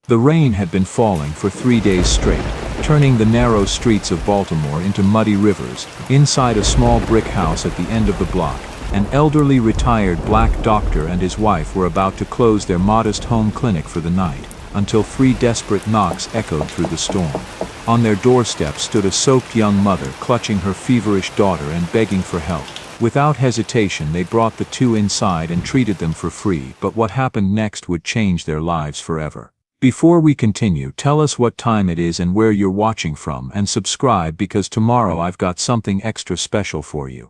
The rain had been falling for 3 days straight, turning the narrow streets of Baltimore into muddy rivers. Inside a small brick house at the end of the block, an elderly retired black doctor and his wife were about to close their modest home clinic for the night, until 3 desperate knocks echoed through the storm. On their doorstep stood a soaked young mother clutching her feverish daughter and begging for help. Without hesitation they brought the two inside and treated them for free, but what happened next would change their lives forever. Before we continue, tell us what time it is and where you're watching from, and subscribe because tomorrow I've got something extra special for you.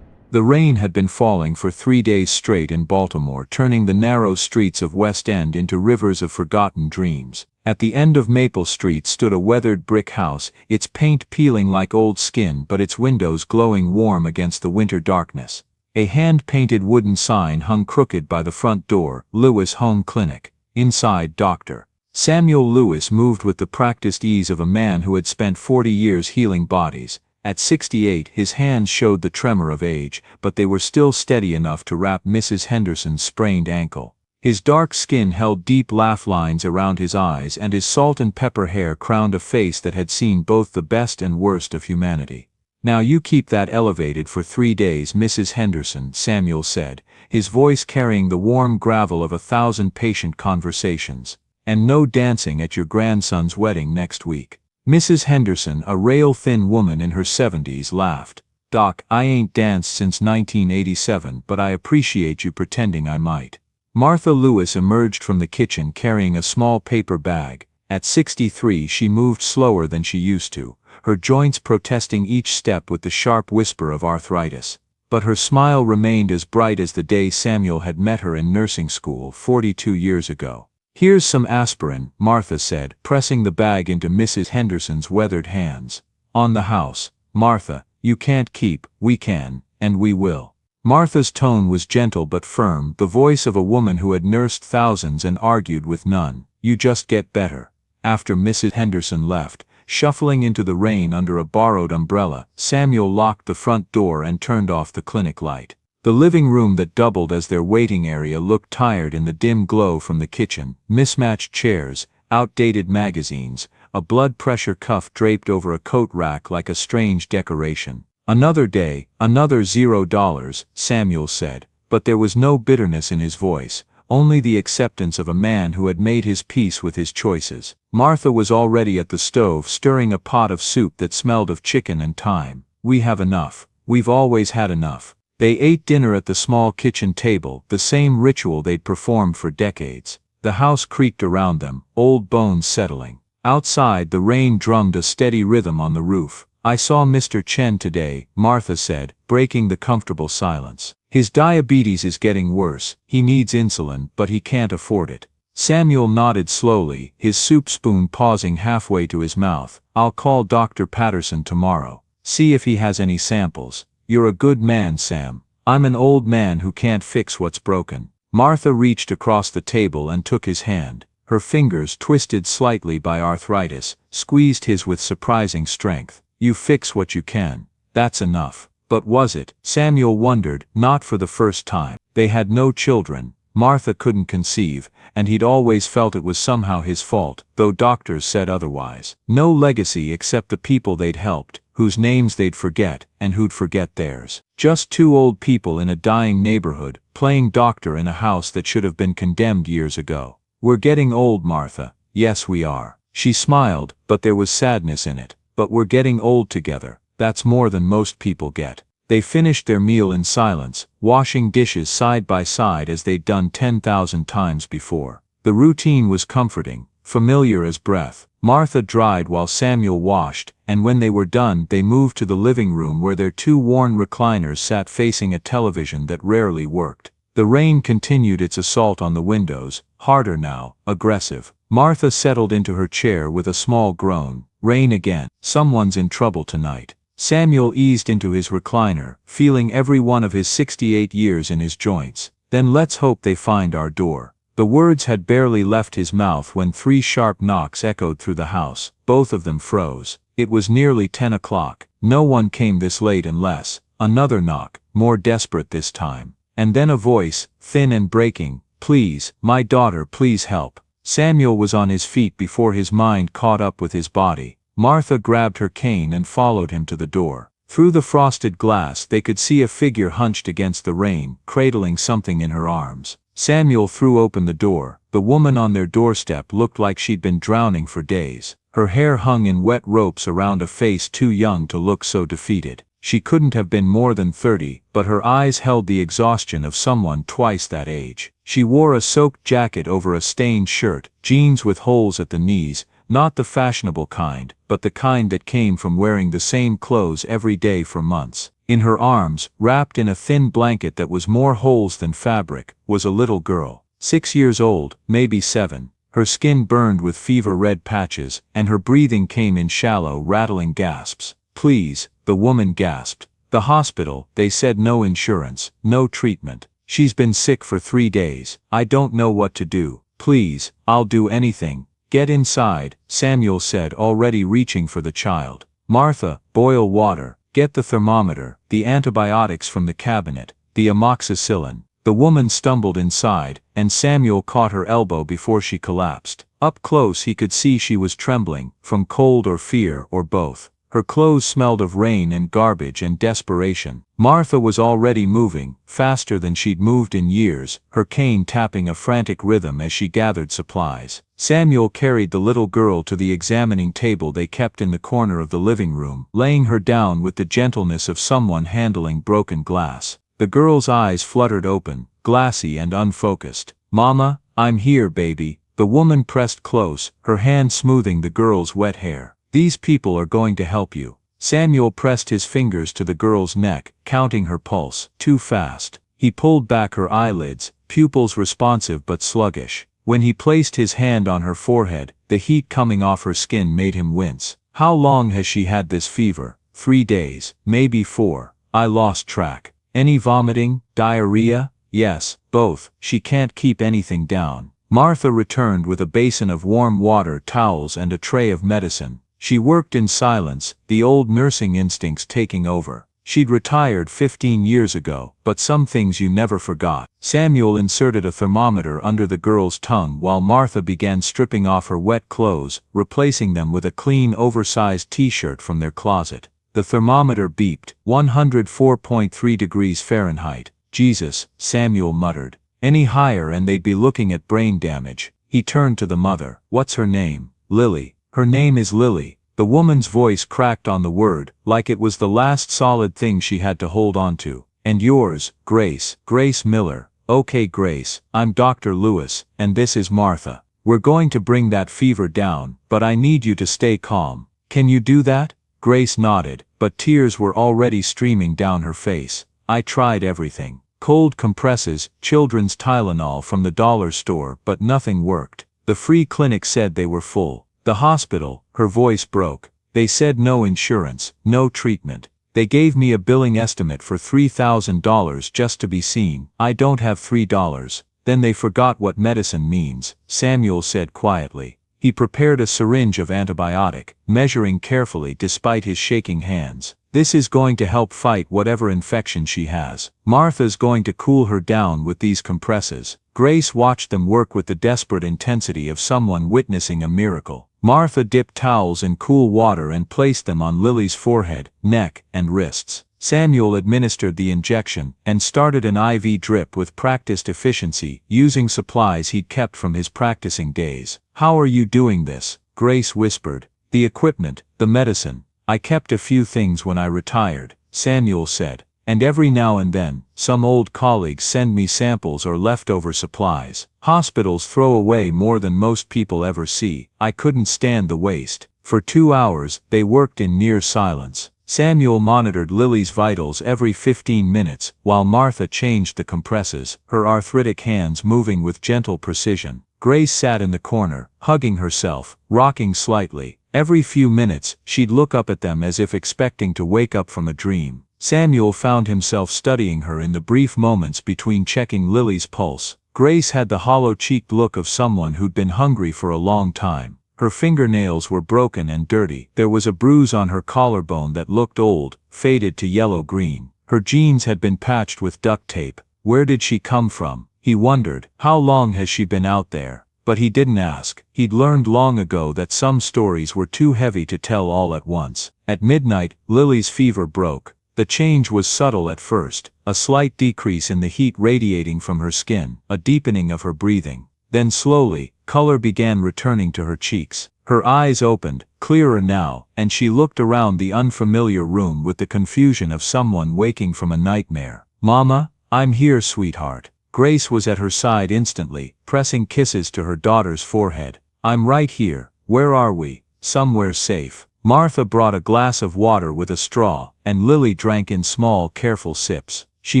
The rain had been falling for 3 days straight in Baltimore, turning the narrow streets of West End into rivers of forgotten dreams. At the end of Maple Street stood a weathered brick house, its paint peeling like old skin but its windows glowing warm against the winter darkness. A hand-painted wooden sign hung crooked by the front door, Lewis Home Clinic. Inside, Dr. Samuel Lewis moved with the practiced ease of a man who had spent 40 years healing bodies. At 68, his hands showed the tremor of age, but they were still steady enough to wrap Mrs. Henderson's sprained ankle. His dark skin held deep laugh lines around his eyes, and his salt and pepper hair crowned a face that had seen both the best and worst of humanity. "Now you keep that elevated for 3 days, Mrs. Henderson," Samuel said, his voice carrying the warm gravel of 1,000 patient conversations. "And no dancing at your grandson's wedding next week." Mrs. Henderson, a rail-thin woman in her 70s, laughed. "Doc, I ain't danced since 1987, but I appreciate you pretending I might." Martha Lewis emerged from the kitchen carrying a small paper bag. At 63 she moved slower than she used to, her joints protesting each step with the sharp whisper of arthritis. But her smile remained as bright as the day Samuel had met her in nursing school 42 years ago. "Here's some aspirin," Martha said, pressing the bag into Mrs. Henderson's weathered hands. "On the house, Martha, you can't keep, we can, and we will." Martha's tone was gentle but firm, the voice of a woman who had nursed thousands and argued with none. "You just get better." After Mrs. Henderson left, shuffling into the rain under a borrowed umbrella, Samuel locked the front door and turned off the clinic light. The living room that doubled as their waiting area looked tired in the dim glow from the kitchen. Mismatched chairs, outdated magazines, a blood pressure cuff draped over a coat rack like a strange decoration. "Another day, another $0, Samuel said, but there was no bitterness in his voice, only the acceptance of a man who had made his peace with his choices. Martha was already at the stove stirring a pot of soup that smelled of chicken and thyme. "We have enough. We've always had enough." They ate dinner at the small kitchen table, the same ritual they'd performed for decades. The house creaked around them, old bones settling. Outside, the rain drummed a steady rhythm on the roof. "I saw Mr. Chen today," Martha said, breaking the comfortable silence. "His diabetes is getting worse. He needs insulin, but he can't afford it." Samuel nodded slowly, his soup spoon pausing halfway to his mouth. "I'll call Dr. Patterson tomorrow. See if he has any samples." "You're a good man, Sam. I'm an old man who can't fix what's broken." Martha reached across the table and took his hand. Her fingers, twisted slightly by arthritis, squeezed his with surprising strength. "You fix what you can. That's enough." But was it? Samuel wondered, not for the first time. They had no children. Martha couldn't conceive, and he'd always felt it was somehow his fault, though doctors said otherwise. No legacy except the people they'd helped, whose names they'd forget, and who'd forget theirs. Just two old people in a dying neighborhood, playing doctor in a house that should have been condemned years ago. "We're getting old, Martha." "Yes, we are." She smiled, but there was sadness in it. "But we're getting old together. That's more than most people get." They finished their meal in silence, washing dishes side by side as they'd done 10,000 times before. The routine was comforting, familiar as breath. Martha dried while Samuel washed, and when they were done they moved to the living room where their two worn recliners sat facing a television that rarely worked. The rain continued its assault on the windows, harder now, aggressive. Martha settled into her chair with a small groan. "Rain again. Someone's in trouble tonight." Samuel eased into his recliner, feeling every one of his 68 years in his joints. "Then let's hope they find our door." The words had barely left his mouth when 3 sharp knocks echoed through the house. Both of them froze. It was nearly 10 o'clock. No one came this late unless. Another knock, more desperate this time. And then a voice, thin and breaking. "Please, my daughter, please help." Samuel was on his feet before his mind caught up with his body. Martha grabbed her cane and followed him to the door. Through the frosted glass they could see a figure hunched against the rain, cradling something in her arms. Samuel threw open the door. The woman on their doorstep looked like she'd been drowning for days. Her hair hung in wet ropes around a face too young to look so defeated. She couldn't have been more than 30, but her eyes held the exhaustion of someone twice that age. She wore a soaked jacket over a stained shirt, jeans with holes at the knees, not the fashionable kind, but the kind that came from wearing the same clothes every day for months. In her arms, wrapped in a thin blanket that was more holes than fabric, was a little girl. 6 years old, maybe 7. Her skin burned with fever-red patches, and her breathing came in shallow, rattling gasps. "Please," the woman gasped. "The hospital, they said no insurance, no treatment. She's been sick for 3 days. I don't know what to do. Please, I'll do anything." "Get inside," Samuel said, already reaching for the child. "Martha, boil water. Get the thermometer, the antibiotics from the cabinet, the amoxicillin." The woman stumbled inside, and Samuel caught her elbow before she collapsed. Up close he could see she was trembling, from cold or fear or both. Her clothes smelled of rain and garbage and desperation. Martha was already moving, faster than she'd moved in years, her cane tapping a frantic rhythm as she gathered supplies. Samuel carried the little girl to the examining table they kept in the corner of the living room, laying her down with the gentleness of someone handling broken glass. The girl's eyes fluttered open, glassy and unfocused. "Mama, I'm here, baby." The woman pressed close, her hand smoothing the girl's wet hair. "These people are going to help you." Samuel pressed his fingers to the girl's neck, counting her pulse. Too fast. He pulled back her eyelids, pupils responsive but sluggish. When he placed his hand on her forehead, the heat coming off her skin made him wince. "How long has she had this fever?" 3 days, maybe 4. I lost track. "Any vomiting, diarrhea?" "Yes, both. She can't keep anything down." Martha returned with a basin of warm water, towels and a tray of medicine. She worked in silence, the old nursing instincts taking over. She'd retired 15 years ago, but some things you never forgot. Samuel inserted a thermometer under the girl's tongue while Martha began stripping off her wet clothes, replacing them with a clean oversized t-shirt from their closet. The thermometer beeped, 104.3 degrees Fahrenheit. "Jesus," Samuel muttered. "Any higher and they'd be looking at brain damage." He turned to the mother. "What's her name?" "Lily." "Her name is Lily." The woman's voice cracked on the word, like it was the last solid thing she had to hold on to. "And yours?" "Grace. Grace Miller." "Okay, Grace, I'm Dr. Lewis, and this is Martha. We're going to bring that fever down, but I need you to stay calm. Can you do that?" Grace nodded, but tears were already streaming down her face. "I tried everything. Cold compresses, children's Tylenol from the dollar store, but nothing worked. The free clinic said they were full. The hospital," her voice broke. "They said no insurance, no treatment. They gave me a billing estimate for $3,000 just to be seen. I don't have $3. Then they forgot what medicine means," Samuel said quietly. He prepared a syringe of antibiotic, measuring carefully despite his shaking hands. "This is going to help fight whatever infection she has. Martha's going to cool her down with these compresses." Grace watched them work with the desperate intensity of someone witnessing a miracle. Martha dipped towels in cool water and placed them on Lily's forehead, neck, and wrists. Samuel administered the injection and started an IV drip with practiced efficiency, using supplies he'd kept from his practicing days. "How are you doing this?" Grace whispered. "The equipment, the medicine. I kept a few things when I retired," Samuel said. "And every now and then, some old colleagues send me samples or leftover supplies. Hospitals throw away more than most people ever see. I couldn't stand the waste." For 2 hours, they worked in near silence. Samuel monitored Lily's vitals every 15 minutes, while Martha changed the compresses, her arthritic hands moving with gentle precision. Grace sat in the corner, hugging herself, rocking slightly. Every few minutes, she'd look up at them as if expecting to wake up from a dream. Samuel found himself studying her in the brief moments between checking Lily's pulse. Grace had the hollow-cheeked look of someone who'd been hungry for a long time. Her fingernails were broken and dirty. There was a bruise on her collarbone that looked old, faded to yellow-green. Her jeans had been patched with duct tape. Where did she come from? He wondered. How long has she been out there? but he didn't ask. He'd learned long ago that some stories were too heavy to tell all at once. At midnight, Lily's fever broke. The change was subtle at first, a slight decrease in the heat radiating from her skin, a deepening of her breathing. Then slowly, color began returning to her cheeks. Her eyes opened, clearer now, and she looked around the unfamiliar room with the confusion of someone waking from a nightmare. "Mama, I'm here, sweetheart." Grace was at her side instantly, pressing kisses to her daughter's forehead. "I'm right here. Where are we?" "Somewhere safe." Martha brought a glass of water with a straw, and Lily drank in small, careful sips. She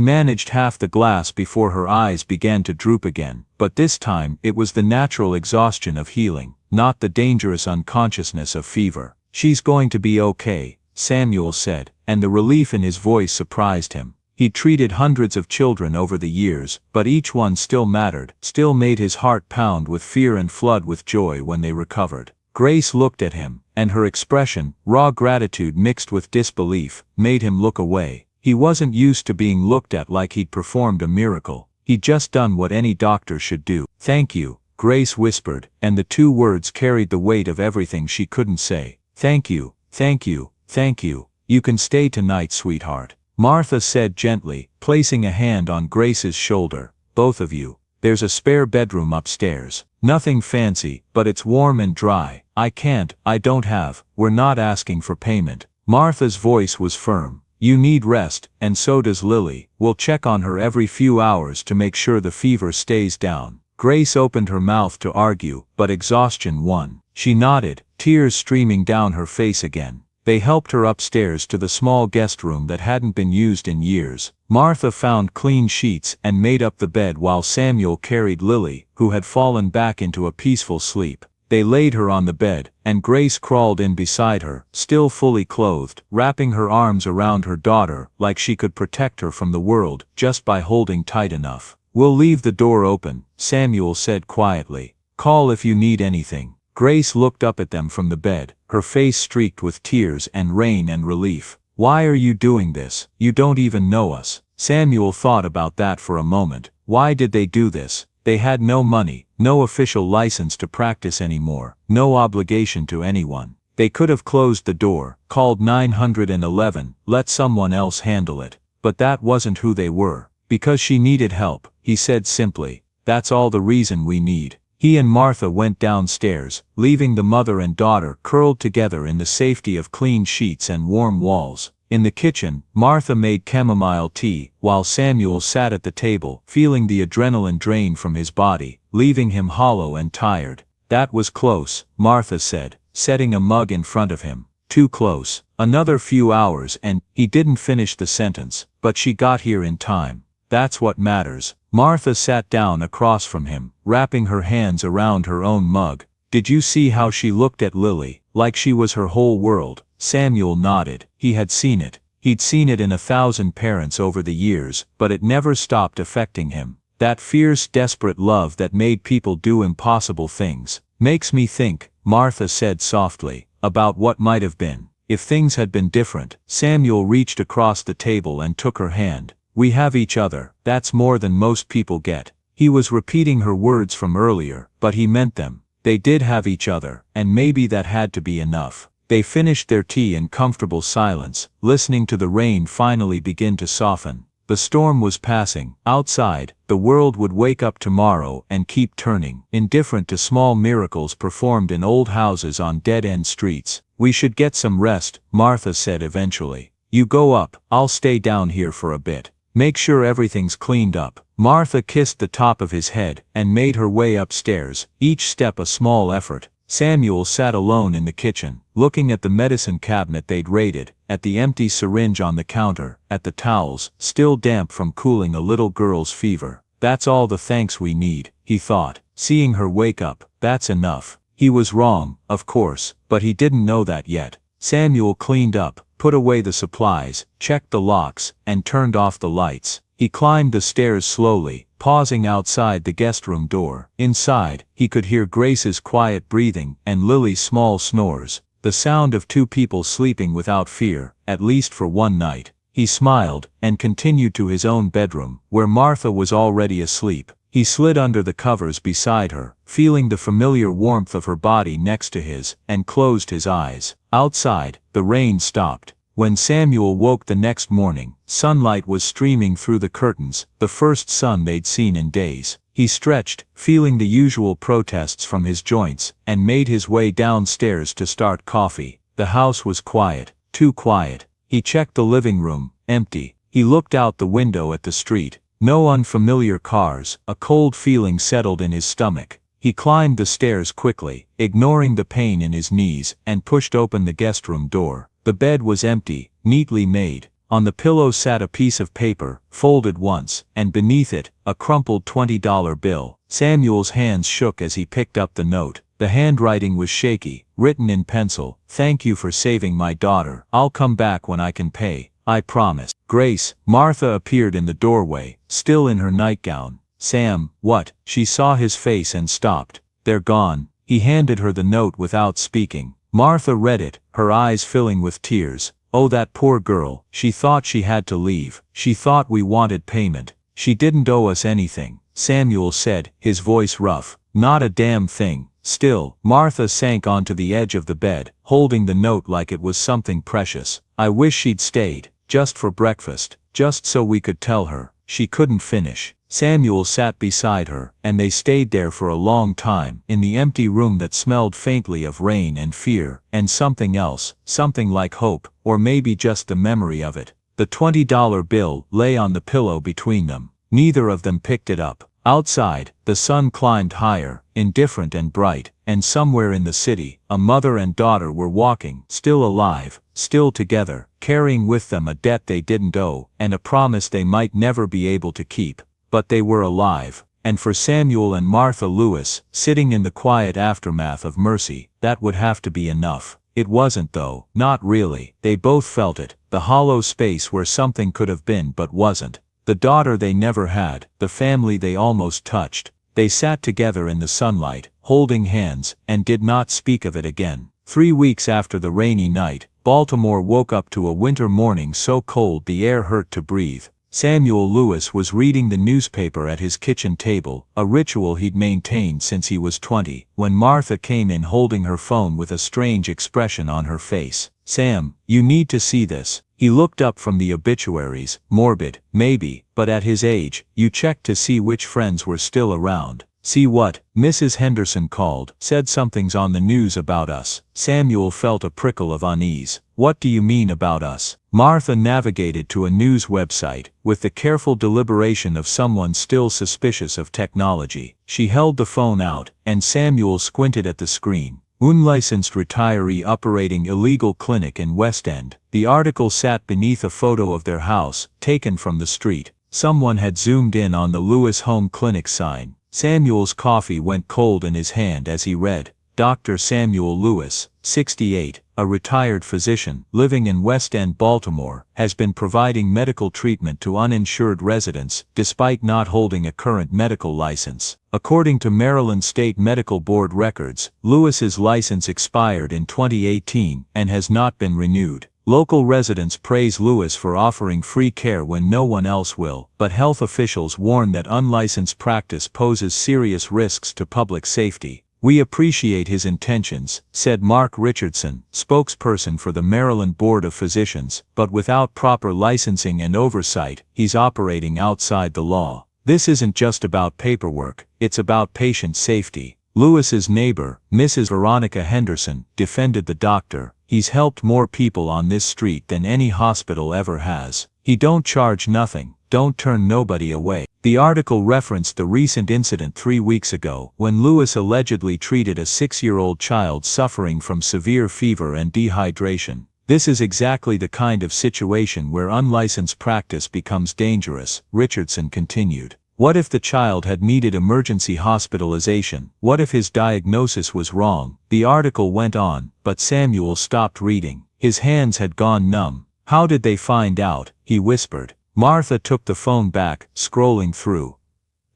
managed half the glass before her eyes began to droop again, but this time it was the natural exhaustion of healing, not the dangerous unconsciousness of fever. "She's going to be okay," Samuel said, and the relief in his voice surprised him. He'd treated hundreds of children over the years, but each one still mattered, still made his heart pound with fear and flood with joy when they recovered. Grace looked at him, and her expression, raw gratitude mixed with disbelief, made him look away. He wasn't used to being looked at like he'd performed a miracle. He'd just done what any doctor should do. "Thank you," Grace whispered, and the two words carried the weight of everything she couldn't say. "Thank you, thank you, thank you. You can stay tonight, sweetheart," Martha said gently, placing a hand on Grace's shoulder. "Both of you. There's a spare bedroom upstairs. Nothing fancy, but it's warm and dry. I don't have, we're not asking for payment." Martha's voice was firm. "You need rest, and so does Lily. We'll check on her every few hours to make sure the fever stays down." Grace opened her mouth to argue, but exhaustion won. She nodded, tears streaming down her face again. They helped her upstairs to the small guest room that hadn't been used in years. Martha found clean sheets and made up the bed while Samuel carried Lily, who had fallen back into a peaceful sleep. They laid her on the bed, and Grace crawled in beside her, still fully clothed, wrapping her arms around her daughter like she could protect her from the world just by holding tight enough. "We'll leave the door open," Samuel said quietly. "Call if you need anything." Grace looked up at them from the bed, her face streaked with tears and rain and relief. "Why are you doing this? You don't even know us." Samuel thought about that for a moment. Why did they do this? They had no money, no official license to practice anymore, no obligation to anyone. They could have closed the door, called 911, let someone else handle it. But that wasn't who they were. "Because she needed help," he said simply. "That's all the reason we need." He and Martha went downstairs, leaving the mother and daughter curled together in the safety of clean sheets and warm walls. In the kitchen, Martha made chamomile tea, while Samuel sat at the table, feeling the adrenaline drain from his body, leaving him hollow and tired. "That was close," Martha said, setting a mug in front of him. "Too close. Another few hours and—" He didn't finish the sentence, but she got here in time. "That's what matters." Martha sat down across from him, wrapping her hands around her own mug. "Did you see how she looked at Lily, like she was her whole world?" Samuel nodded. He had seen it. He'd seen it in 1,000 parents over the years, but it never stopped affecting him. That fierce, desperate love that made people do impossible things. "Makes me think," Martha said softly, "about what might have been. If things had been different." Samuel reached across the table and took her hand. "We have each other. That's more than most people get." He was repeating her words from earlier, but he meant them. They did have each other, and maybe that had to be enough. They finished their tea in comfortable silence, listening to the rain finally begin to soften. The storm was passing. Outside, the world would wake up tomorrow and keep turning, indifferent to small miracles performed in old houses on dead-end streets. "We should get some rest," Martha said eventually. "You go up, I'll stay down here for a bit. Make sure everything's cleaned up." Martha kissed the top of his head and made her way upstairs, each step a small effort. Samuel sat alone in the kitchen, looking at the medicine cabinet they'd raided, at the empty syringe on the counter, at the towels, still damp from cooling a little girl's fever. "That's all the thanks we need," he thought. Seeing her wake up, that's enough. He was wrong, of course, but he didn't know that yet. Samuel cleaned up, put away the supplies, checked the locks, and turned off the lights. He climbed the stairs slowly, pausing outside the guest room door. Inside, he could hear Grace's quiet breathing and Lily's small snores, the sound of two people sleeping without fear, at least for one night. He smiled, and continued to his own bedroom, where Martha was already asleep. He slid under the covers beside her, feeling the familiar warmth of her body next to his, and closed his eyes. Outside, the rain stopped. When Samuel woke the next morning, sunlight was streaming through the curtains, the first sun they'd seen in days. He stretched, feeling the usual protests from his joints, and made his way downstairs to start coffee. The house was quiet, too quiet. He checked the living room, empty. He looked out the window at the street. No unfamiliar cars. A cold feeling settled in his stomach. He climbed the stairs quickly, ignoring the pain in his knees, and pushed open the guest room door. The bed was empty, neatly made. On the pillow sat a piece of paper, folded once, and beneath it, a crumpled $20 bill. Samuel's hands shook as he picked up the note. The handwriting was shaky, written in pencil. "Thank you for saving my daughter. I'll come back when I can pay. I promise." Grace, Martha appeared in the doorway, still in her nightgown. "Sam, what?" She saw his face and stopped. "They're gone." He handed her the note without speaking. Martha read it, her eyes filling with tears. "Oh, that poor girl. She thought she had to leave. She thought we wanted payment. She didn't owe us anything," Samuel said, his voice rough. "Not a damn thing." Still, Martha sank onto the edge of the bed, holding the note like it was something precious. "I wish she'd stayed, just for breakfast, just so we could tell her." She couldn't finish. Samuel sat beside her, and they stayed there for a long time, in the empty room that smelled faintly of rain and fear, and something else, something like hope, or maybe just the memory of it. The $20 bill lay on the pillow between them. Neither of them picked it up. Outside, the sun climbed higher, indifferent and bright, and somewhere in the city, a mother and daughter were walking, still alive, still together, carrying with them a debt they didn't owe, and a promise they might never be able to keep. But they were alive, and for Samuel and Martha Lewis, sitting in the quiet aftermath of mercy, that would have to be enough. It wasn't though, not really. They both felt it, the hollow space where something could have been but wasn't. The daughter they never had, the family they almost touched. They sat together in the sunlight, holding hands, and did not speak of it again. 3 weeks after the rainy night, Baltimore woke up to a winter morning so cold the air hurt to breathe. Samuel Lewis was reading the newspaper at his kitchen table, a ritual he'd maintained since he was 20, when Martha came in holding her phone with a strange expression on her face. "Sam, you need to see this." He looked up from the obituaries, morbid, maybe, but at his age, you checked to see which friends were still around. "See what?" Mrs. Henderson called, "said something's on the news about us." Samuel felt a prickle of unease. "What do you mean about us?" Martha navigated to a news website, with the careful deliberation of someone still suspicious of technology. She held the phone out, and Samuel squinted at the screen. "Unlicensed retiree operating illegal clinic in West End." The article sat beneath a photo of their house, taken from the street. Someone had zoomed in on the Lewis Home Clinic sign. Samuel's coffee went cold in his hand as he read. Dr. Samuel Lewis, 68, a retired physician, living in West End, Baltimore, has been providing medical treatment to uninsured residents, despite not holding a current medical license. According to Maryland State Medical Board records, Lewis's license expired in 2018 and has not been renewed. Local residents praise Lewis for offering free care when no one else will, but health officials warn that unlicensed practice poses serious risks to public safety. "We appreciate his intentions," said Mark Richardson, spokesperson for the Maryland Board of Physicians, "but without proper licensing and oversight, he's operating outside the law. This isn't just about paperwork, it's about patient safety." Lewis's neighbor, Mrs. Veronica Henderson, defended the doctor. "He's helped more people on this street than any hospital ever has. He don't charge nothing, don't turn nobody away." The article referenced the recent incident 3 weeks ago, when Lewis allegedly treated a 6-year-old child suffering from severe fever and dehydration. "This is exactly the kind of situation where unlicensed practice becomes dangerous," Richardson continued. "What if the child had needed emergency hospitalization? What if his diagnosis was wrong?" The article went on, but Samuel stopped reading. His hands had gone numb. "How did they find out?" he whispered. Martha took the phone back, scrolling through.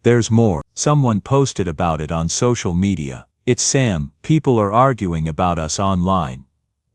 "There's more. Someone posted about it on social media. It's Sam, people are arguing about us online."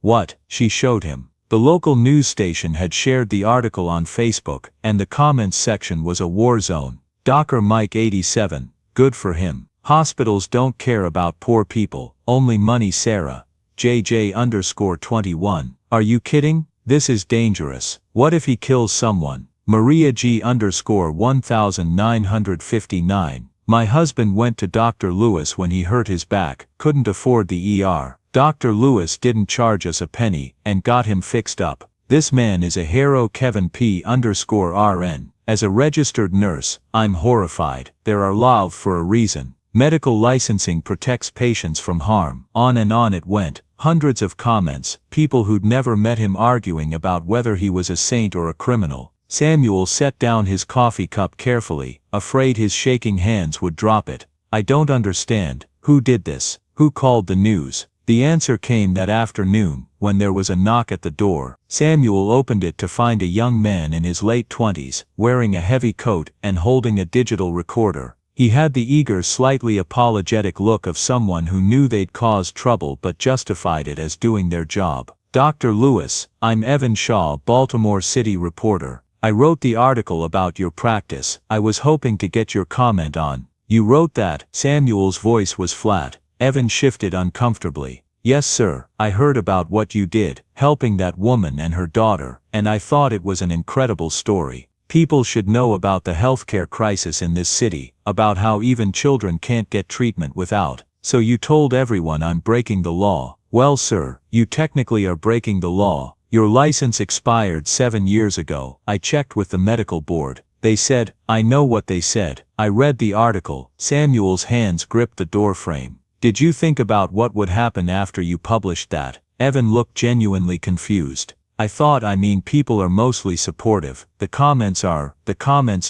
"What?" She showed him. The local news station had shared the article on Facebook, and the comments section was a war zone. Docker Mike 87, Good for him. Hospitals don't care about poor people, only money. Sarah. JJ_21. Are you kidding? This is dangerous. What if he kills someone? Maria G_1959. My husband went to Dr. Lewis when he hurt his back, couldn't afford the ER. Dr. Lewis didn't charge us a penny, and got him fixed up. This man is a hero. Kevin P_RN. As a registered nurse, I'm horrified. There are laws for a reason. Medical licensing protects patients from harm. On and on it went. Hundreds of comments, people who'd never met him arguing about whether he was a saint or a criminal. Samuel set down his coffee cup carefully, afraid his shaking hands would drop it. I don't understand. Who did this? Who called the news? The answer came that afternoon, when there was a knock at the door. Samuel opened it to find a young man in his late 20s, wearing a heavy coat and holding a digital recorder. He had the eager, slightly apologetic look of someone who knew they'd caused trouble but justified it as doing their job. Dr. Lewis, I'm Evan Shaw, Baltimore City reporter. I wrote the article about your practice. I was hoping to get your comment on. You wrote that? Samuel's voice was flat. Evan shifted uncomfortably. Yes sir, I heard about what you did, helping that woman and her daughter, and I thought it was an incredible story. People should know about the healthcare crisis in this city, about how even children can't get treatment without. So you told everyone I'm breaking the law. Well sir, you technically are breaking the law. Your license expired 7 years ago. I checked with the medical board. They said, I know what they said. I read the article. Samuel's hands gripped the doorframe. Did you think about what would happen after you published that? Evan looked genuinely confused. I mean people are mostly supportive. The comments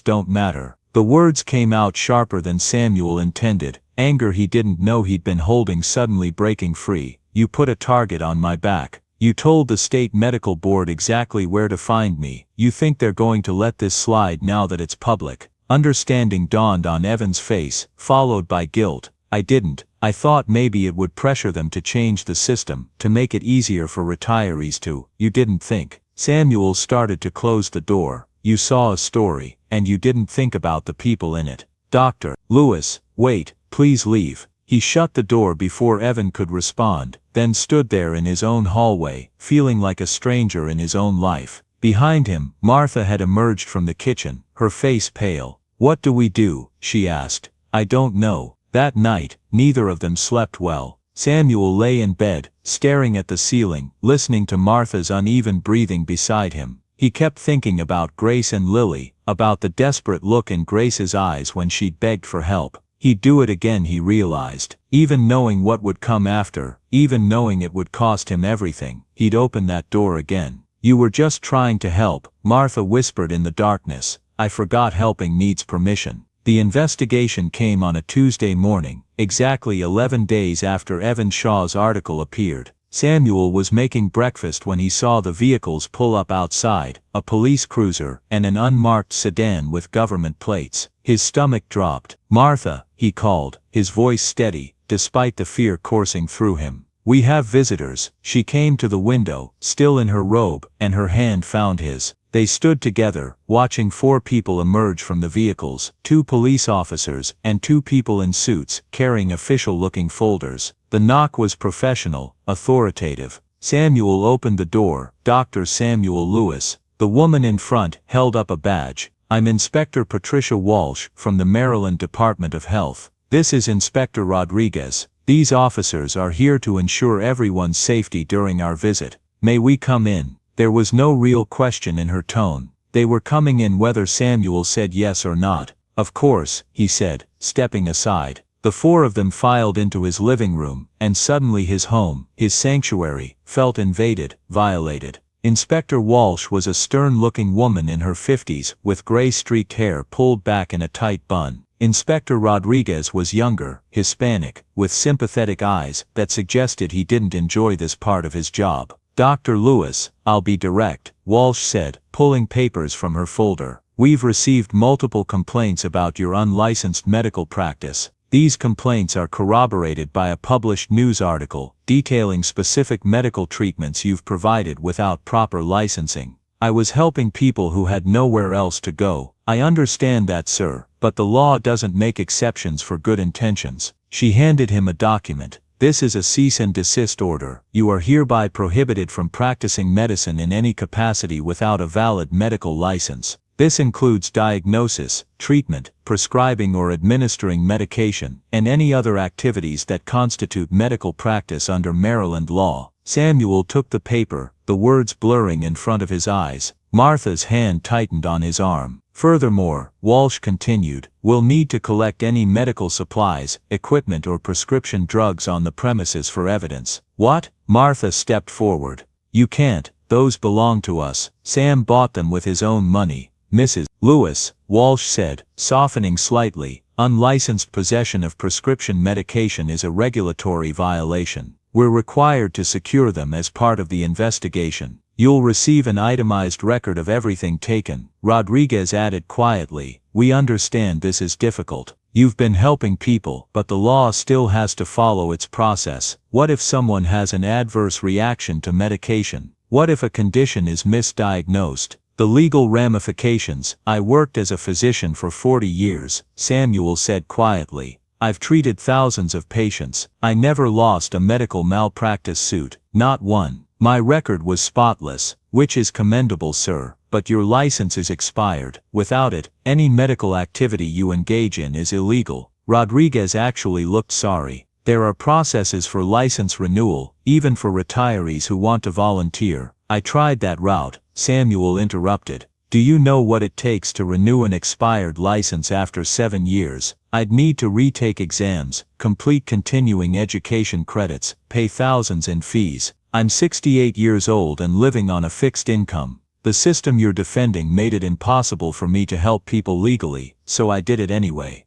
don't matter. The words came out sharper than Samuel intended. Anger he didn't know he'd been holding suddenly breaking free. You put a target on my back. You told the state medical board exactly where to find me. You think they're going to let this slide now that it's public? Understanding dawned on Evan's face, followed by guilt. I didn't. I thought maybe it would pressure them to change the system, to make it easier for retirees to. You didn't think. Samuel started to close the door. You saw a story, and you didn't think about the people in it. Dr. Lewis, wait, please leave. He shut the door before Evan could respond, then stood there in his own hallway, feeling like a stranger in his own life. Behind him, Martha had emerged from the kitchen, her face pale. What do we do? She asked. I don't know. That night, neither of them slept well. Samuel lay in bed, staring at the ceiling, listening to Martha's uneven breathing beside him. He kept thinking about Grace and Lily, about the desperate look in Grace's eyes when she'd begged for help. He'd do it again, he realized. Even knowing what would come after, even knowing it would cost him everything, he'd open that door again. You were just trying to help, Martha whispered in the darkness. I forgot helping needs permission. The investigation came on a Tuesday morning, exactly 11 days after Evan Shaw's article appeared. Samuel was making breakfast when he saw the vehicles pull up outside, a police cruiser and an unmarked sedan with government plates. His stomach dropped. Martha, he called, his voice steady, despite the fear coursing through him. We have visitors. She came to the window, still in her robe, and her hand found his. They stood together, watching 4 people emerge from the vehicles, 2 police officers and 2 people in suits, carrying official-looking folders. The knock was professional, authoritative. Samuel opened the door. Dr. Samuel Lewis. The woman in front held up a badge. I'm Inspector Patricia Walsh, from the Maryland Department of Health. This is Inspector Rodriguez. These officers are here to ensure everyone's safety during our visit. May we come in? There was no real question in her tone. They were coming in whether Samuel said yes or not. Of course, he said, stepping aside. The 4 of them filed into his living room, and suddenly his home, his sanctuary, felt invaded, violated. Inspector Walsh was a stern-looking woman in her 50s, with gray-streaked hair pulled back in a tight bun. Inspector Rodriguez was younger, Hispanic, with sympathetic eyes that suggested he didn't enjoy this part of his job. Dr. Lewis, I'll be direct, Walsh said, pulling papers from her folder. We've received multiple complaints about your unlicensed medical practice. These complaints are corroborated by a published news article detailing specific medical treatments you've provided without proper licensing. I was helping people who had nowhere else to go. I understand that, sir, but the law doesn't make exceptions for good intentions. She handed him a document. This is a cease and desist order. You are hereby prohibited from practicing medicine in any capacity without a valid medical license. This includes diagnosis, treatment, prescribing or administering medication, and any other activities that constitute medical practice under Maryland law. Samuel took the paper, the words blurring in front of his eyes. Martha's hand tightened on his arm. Furthermore, Walsh continued, we'll need to collect any medical supplies, equipment or prescription drugs on the premises for evidence. What? Martha stepped forward. You can't, those belong to us. Sam bought them with his own money. Mrs. Lewis, Walsh said, softening slightly, unlicensed possession of prescription medication is a regulatory violation. We're required to secure them as part of the investigation. You'll receive an itemized record of everything taken. Rodriguez added quietly, we understand this is difficult. You've been helping people, but the law still has to follow its process. What if someone has an adverse reaction to medication? What if a condition is misdiagnosed? The legal ramifications. I worked as a physician for 40 years, Samuel said quietly. I've treated thousands of patients. I never lost a medical malpractice suit, not one. My record was spotless, which is commendable, sir, but your license is expired. Without it, any medical activity you engage in is illegal. Rodriguez actually looked sorry. There are processes for license renewal, even for retirees who want to volunteer. I tried that route, Samuel interrupted. Do you know what it takes to renew an expired license after 7 years? I'd need to retake exams, complete continuing education credits, pay thousands in fees. I'm 68 years old and living on a fixed income. The system you're defending made it impossible for me to help people legally, so I did it anyway.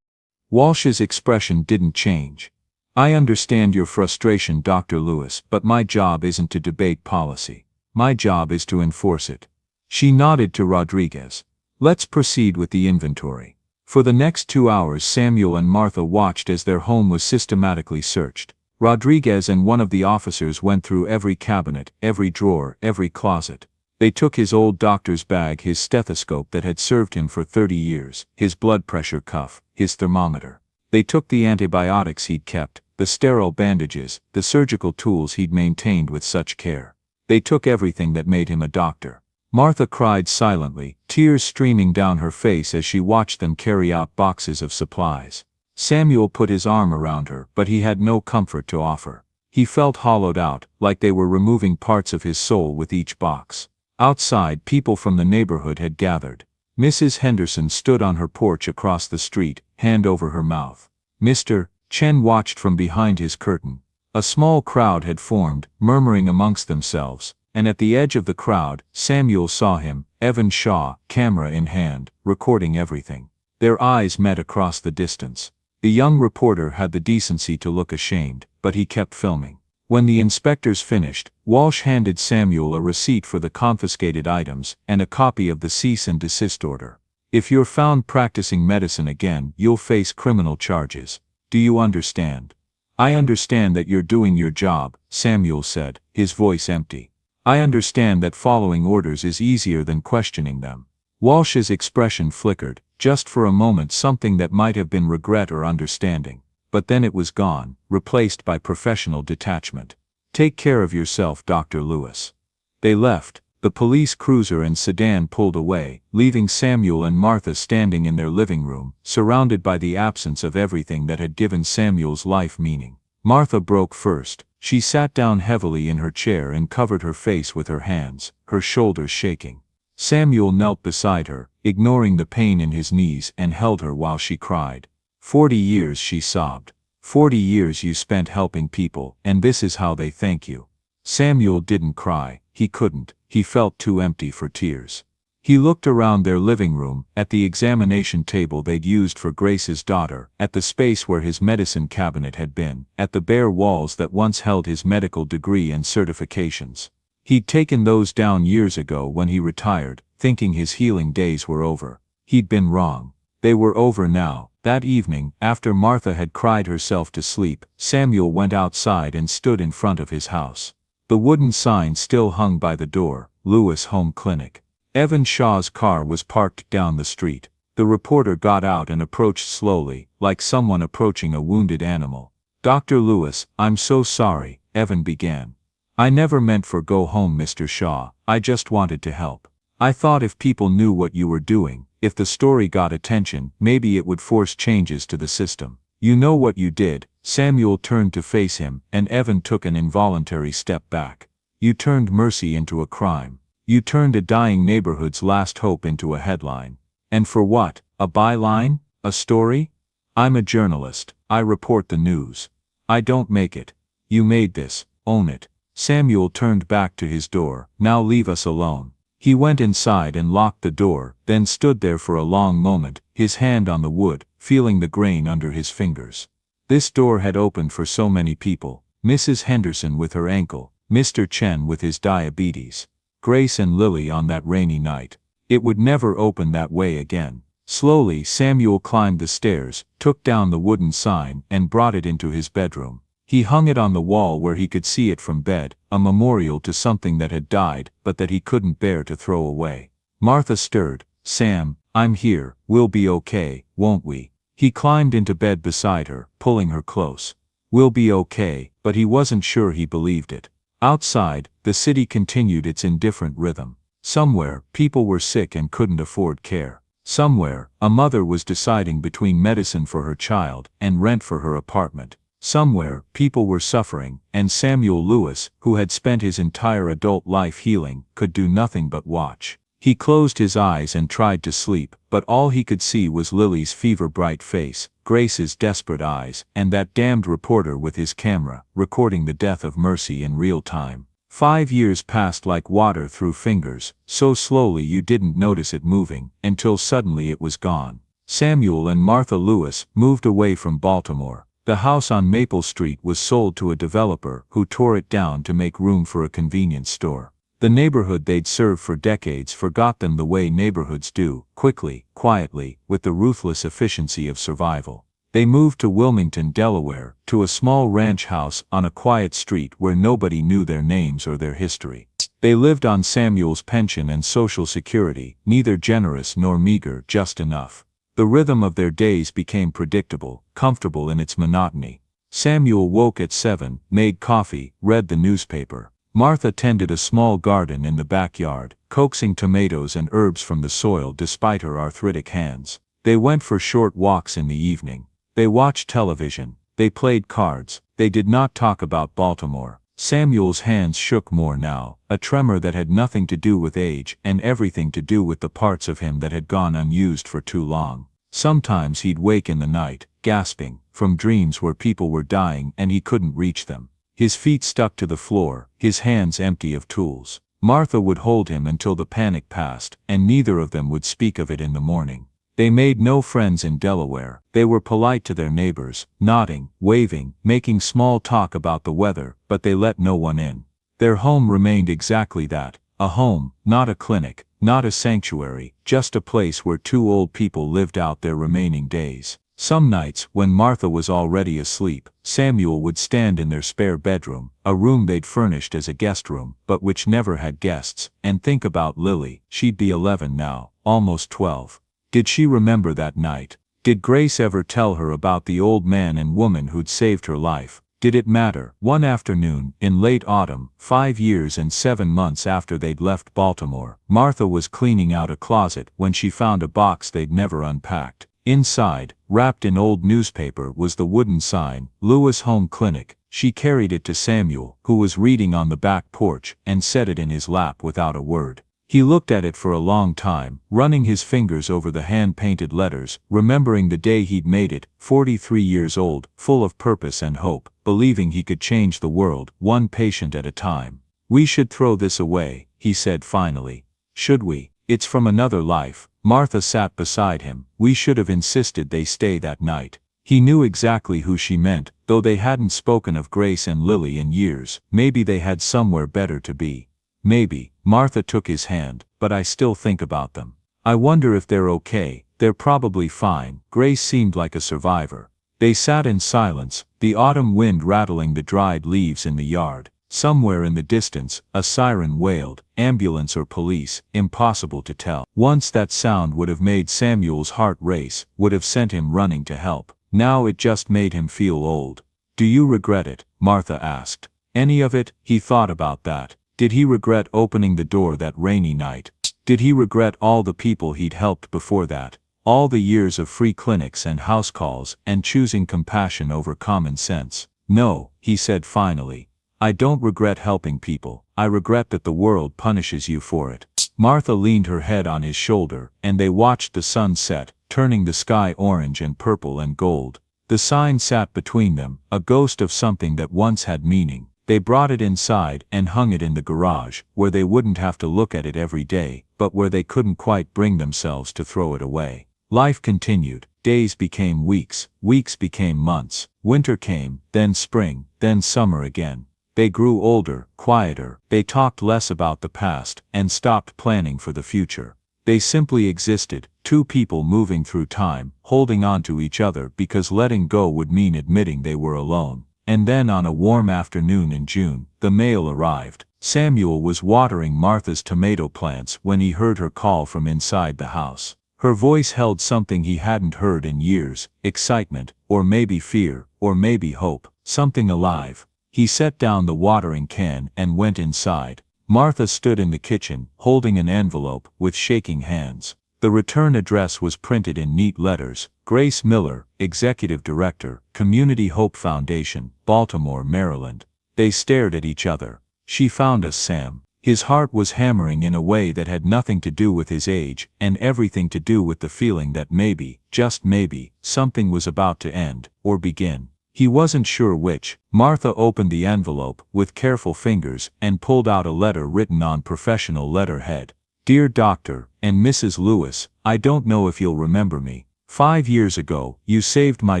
Walsh's expression didn't change. I understand your frustration, Dr. Lewis, but my job isn't to debate policy. My job is to enforce it. She nodded to Rodriguez. Let's proceed with the inventory. For the next 2 hours Samuel and Martha watched as their home was systematically searched. Rodriguez and one of the officers went through every cabinet, every drawer, every closet. They took his old doctor's bag, his stethoscope that had served him for 30 years, his blood pressure cuff, his thermometer. They took the antibiotics he'd kept, the sterile bandages, the surgical tools he'd maintained with such care. They took everything that made him a doctor. Martha cried silently, tears streaming down her face as she watched them carry out boxes of supplies. Samuel put his arm around her, but he had no comfort to offer. He felt hollowed out, like they were removing parts of his soul with each box. Outside, people from the neighborhood had gathered. Mrs. Henderson stood on her porch across the street, hand over her mouth. Mr. Chen watched from behind his curtain. A small crowd had formed, murmuring amongst themselves, and at the edge of the crowd, Samuel saw him, Evan Shaw, camera in hand, recording everything. Their eyes met across the distance. The young reporter had the decency to look ashamed, but he kept filming. When the inspectors finished, Walsh handed Samuel a receipt for the confiscated items and a copy of the cease and desist order. If you're found practicing medicine again, you'll face criminal charges. Do you understand? I understand that you're doing your job, Samuel said, his voice empty. I understand that following orders is easier than questioning them. Walsh's expression flickered, just for a moment, something that might have been regret or understanding. But then it was gone, replaced by professional detachment. Take care of yourself, Dr. Lewis. They left. The police cruiser and sedan pulled away, leaving Samuel and Martha standing in their living room, surrounded by the absence of everything that had given Samuel's life meaning. Martha broke first. She sat down heavily in her chair and covered her face with her hands, her shoulders shaking. Samuel knelt beside her, ignoring the pain in his knees, and held her while she cried. 40 years, she sobbed. 40 years you spent helping people, and this is how they thank you. Samuel didn't cry. He couldn't. He felt too empty for tears. He looked around their living room, at the examination table they'd used for Grace's daughter, at the space where his medicine cabinet had been, at the bare walls that once held his medical degree and certifications. He'd taken those down years ago when he retired, thinking his healing days were over. He'd been wrong. They were over now. That evening, after Martha had cried herself to sleep, Samuel went outside and stood in front of his house. The wooden sign still hung by the door, Lewis Home Clinic. Evan Shaw's car was parked down the street. The reporter got out and approached slowly, like someone approaching a wounded animal. "Dr. Lewis, I'm so sorry," Evan began. "I never meant for go home, Mr. Shaw. I just wanted to help. I thought if people knew what you were doing, if the story got attention, maybe it would force changes to the system. You know what you did." Samuel turned to face him, and Evan took an involuntary step back. "You turned mercy into a crime. You turned a dying neighborhood's last hope into a headline. And for what? A byline? A story? I'm a journalist. I report the news. I don't make it. You made this. Own it." Samuel turned back to his door. "Now leave us alone." He went inside and locked the door, then stood there for a long moment, his hand on the wood, feeling the grain under his fingers. This door had opened for so many people. Mrs. Henderson with her ankle, Mr. Chen with his diabetes, Grace and Lily on that rainy night. It would never open that way again. Slowly Samuel climbed the stairs, took down the wooden sign, and brought it into his bedroom. He hung it on the wall where he could see it from bed, a memorial to something that had died, but that he couldn't bear to throw away. Martha stirred. "Sam, I'm here. We'll be okay, won't we?" He climbed into bed beside her, pulling her close. "We'll be okay," but he wasn't sure he believed it. Outside, the city continued its indifferent rhythm. Somewhere, people were sick and couldn't afford care. Somewhere, a mother was deciding between medicine for her child and rent for her apartment. Somewhere, people were suffering, and Samuel Lewis, who had spent his entire adult life healing, could do nothing but watch. He closed his eyes and tried to sleep, but all he could see was Lily's fever-bright face, Grace's desperate eyes, and that damned reporter with his camera, recording the death of Mercy in real time. 5 years passed like water through fingers, so slowly you didn't notice it moving, until suddenly it was gone. Samuel and Martha Lewis moved away from Baltimore. The house on Maple Street was sold to a developer who tore it down to make room for a convenience store. The neighborhood they'd served for decades forgot them the way neighborhoods do, quickly, quietly, with the ruthless efficiency of survival. They moved to Wilmington, Delaware, to a small ranch house on a quiet street where nobody knew their names or their history. They lived on Samuel's pension and Social Security, neither generous nor meager, just enough. The rhythm of their days became predictable, comfortable in its monotony. Samuel woke at 7, made coffee, read the newspaper. Martha tended a small garden in the backyard, coaxing tomatoes and herbs from the soil despite her arthritic hands. They went for short walks in the evening. They watched television. They played cards. They did not talk about Baltimore. Samuel's hands shook more now, a tremor that had nothing to do with age and everything to do with the parts of him that had gone unused for too long. Sometimes he'd wake in the night, gasping, from dreams where people were dying and he couldn't reach them. His feet stuck to the floor, his hands empty of tools. Martha would hold him until the panic passed, and neither of them would speak of it in the morning. They made no friends in Delaware. They were polite to their neighbors, nodding, waving, making small talk about the weather, but they let no one in. Their home remained exactly that, a home, not a clinic, not a sanctuary, just a place where two old people lived out their remaining days. Some nights, when Martha was already asleep, Samuel would stand in their spare bedroom, a room they'd furnished as a guest room, but which never had guests, and think about Lily. She'd be 11 now, almost 12. Did she remember that night? Did Grace ever tell her about the old man and woman who'd saved her life? Did it matter? One afternoon, in late autumn, 5 years and 7 months after they'd left Baltimore, Martha was cleaning out a closet when she found a box they'd never unpacked. Inside, wrapped in old newspaper, was the wooden sign, Lewis Home Clinic. She carried it to Samuel, who was reading on the back porch, and set it in his lap without a word. He looked at it for a long time, running his fingers over the hand-painted letters, remembering the day he'd made it, 43 years old, full of purpose and hope, believing he could change the world, one patient at a time. "We should throw this away," he said finally. "Should we? It's from another life." Martha sat beside him. "We should have insisted they stay that night." He knew exactly who she meant, though they hadn't spoken of Grace and Lily in years. Maybe they had somewhere better to be. Maybe. Martha took his hand. "But I still think about them. I wonder if they're okay." "They're probably fine." Grace seemed like a survivor. They sat in silence, the autumn wind rattling the dried leaves in the yard. Somewhere in the distance, a siren wailed, ambulance or police, impossible to tell. Once that sound would have made Samuel's heart race, would have sent him running to help. Now it just made him feel old. "Do you regret it?" Martha asked. "Any of it?" He thought about that. Did he regret opening the door that rainy night? Did he regret all the people he'd helped before that? All the years of free clinics and house calls and choosing compassion over common sense? "No," he said finally. "I don't regret helping people. I regret that the world punishes you for it." Martha leaned her head on his shoulder, and they watched the sun set, turning the sky orange and purple and gold. The sign sat between them, a ghost of something that once had meaning. They brought it inside and hung it in the garage, where they wouldn't have to look at it every day, but where they couldn't quite bring themselves to throw it away. Life continued. Days became weeks, weeks became months. Winter came, then spring, then summer again. They grew older, quieter. They talked less about the past and stopped planning for the future. They simply existed, two people moving through time, holding on to each other because letting go would mean admitting they were alone. And then on a warm afternoon in June, the mail arrived. Samuel was watering Martha's tomato plants when he heard her call from inside the house. Her voice held something he hadn't heard in years, excitement, or maybe fear, or maybe hope, something alive. He set down the watering can and went inside. Martha stood in the kitchen, holding an envelope, with shaking hands. The return address was printed in neat letters: Grace Miller, Executive Director, Community Hope Foundation, Baltimore, Maryland. They stared at each other. "She found us, Sam." His heart was hammering in a way that had nothing to do with his age, and everything to do with the feeling that maybe, just maybe, something was about to end, or begin. He wasn't sure which. Martha opened the envelope, with careful fingers, and pulled out a letter written on professional letterhead. "Dear Dr. and Mrs. Lewis, I don't know if you'll remember me. 5 years ago, you saved my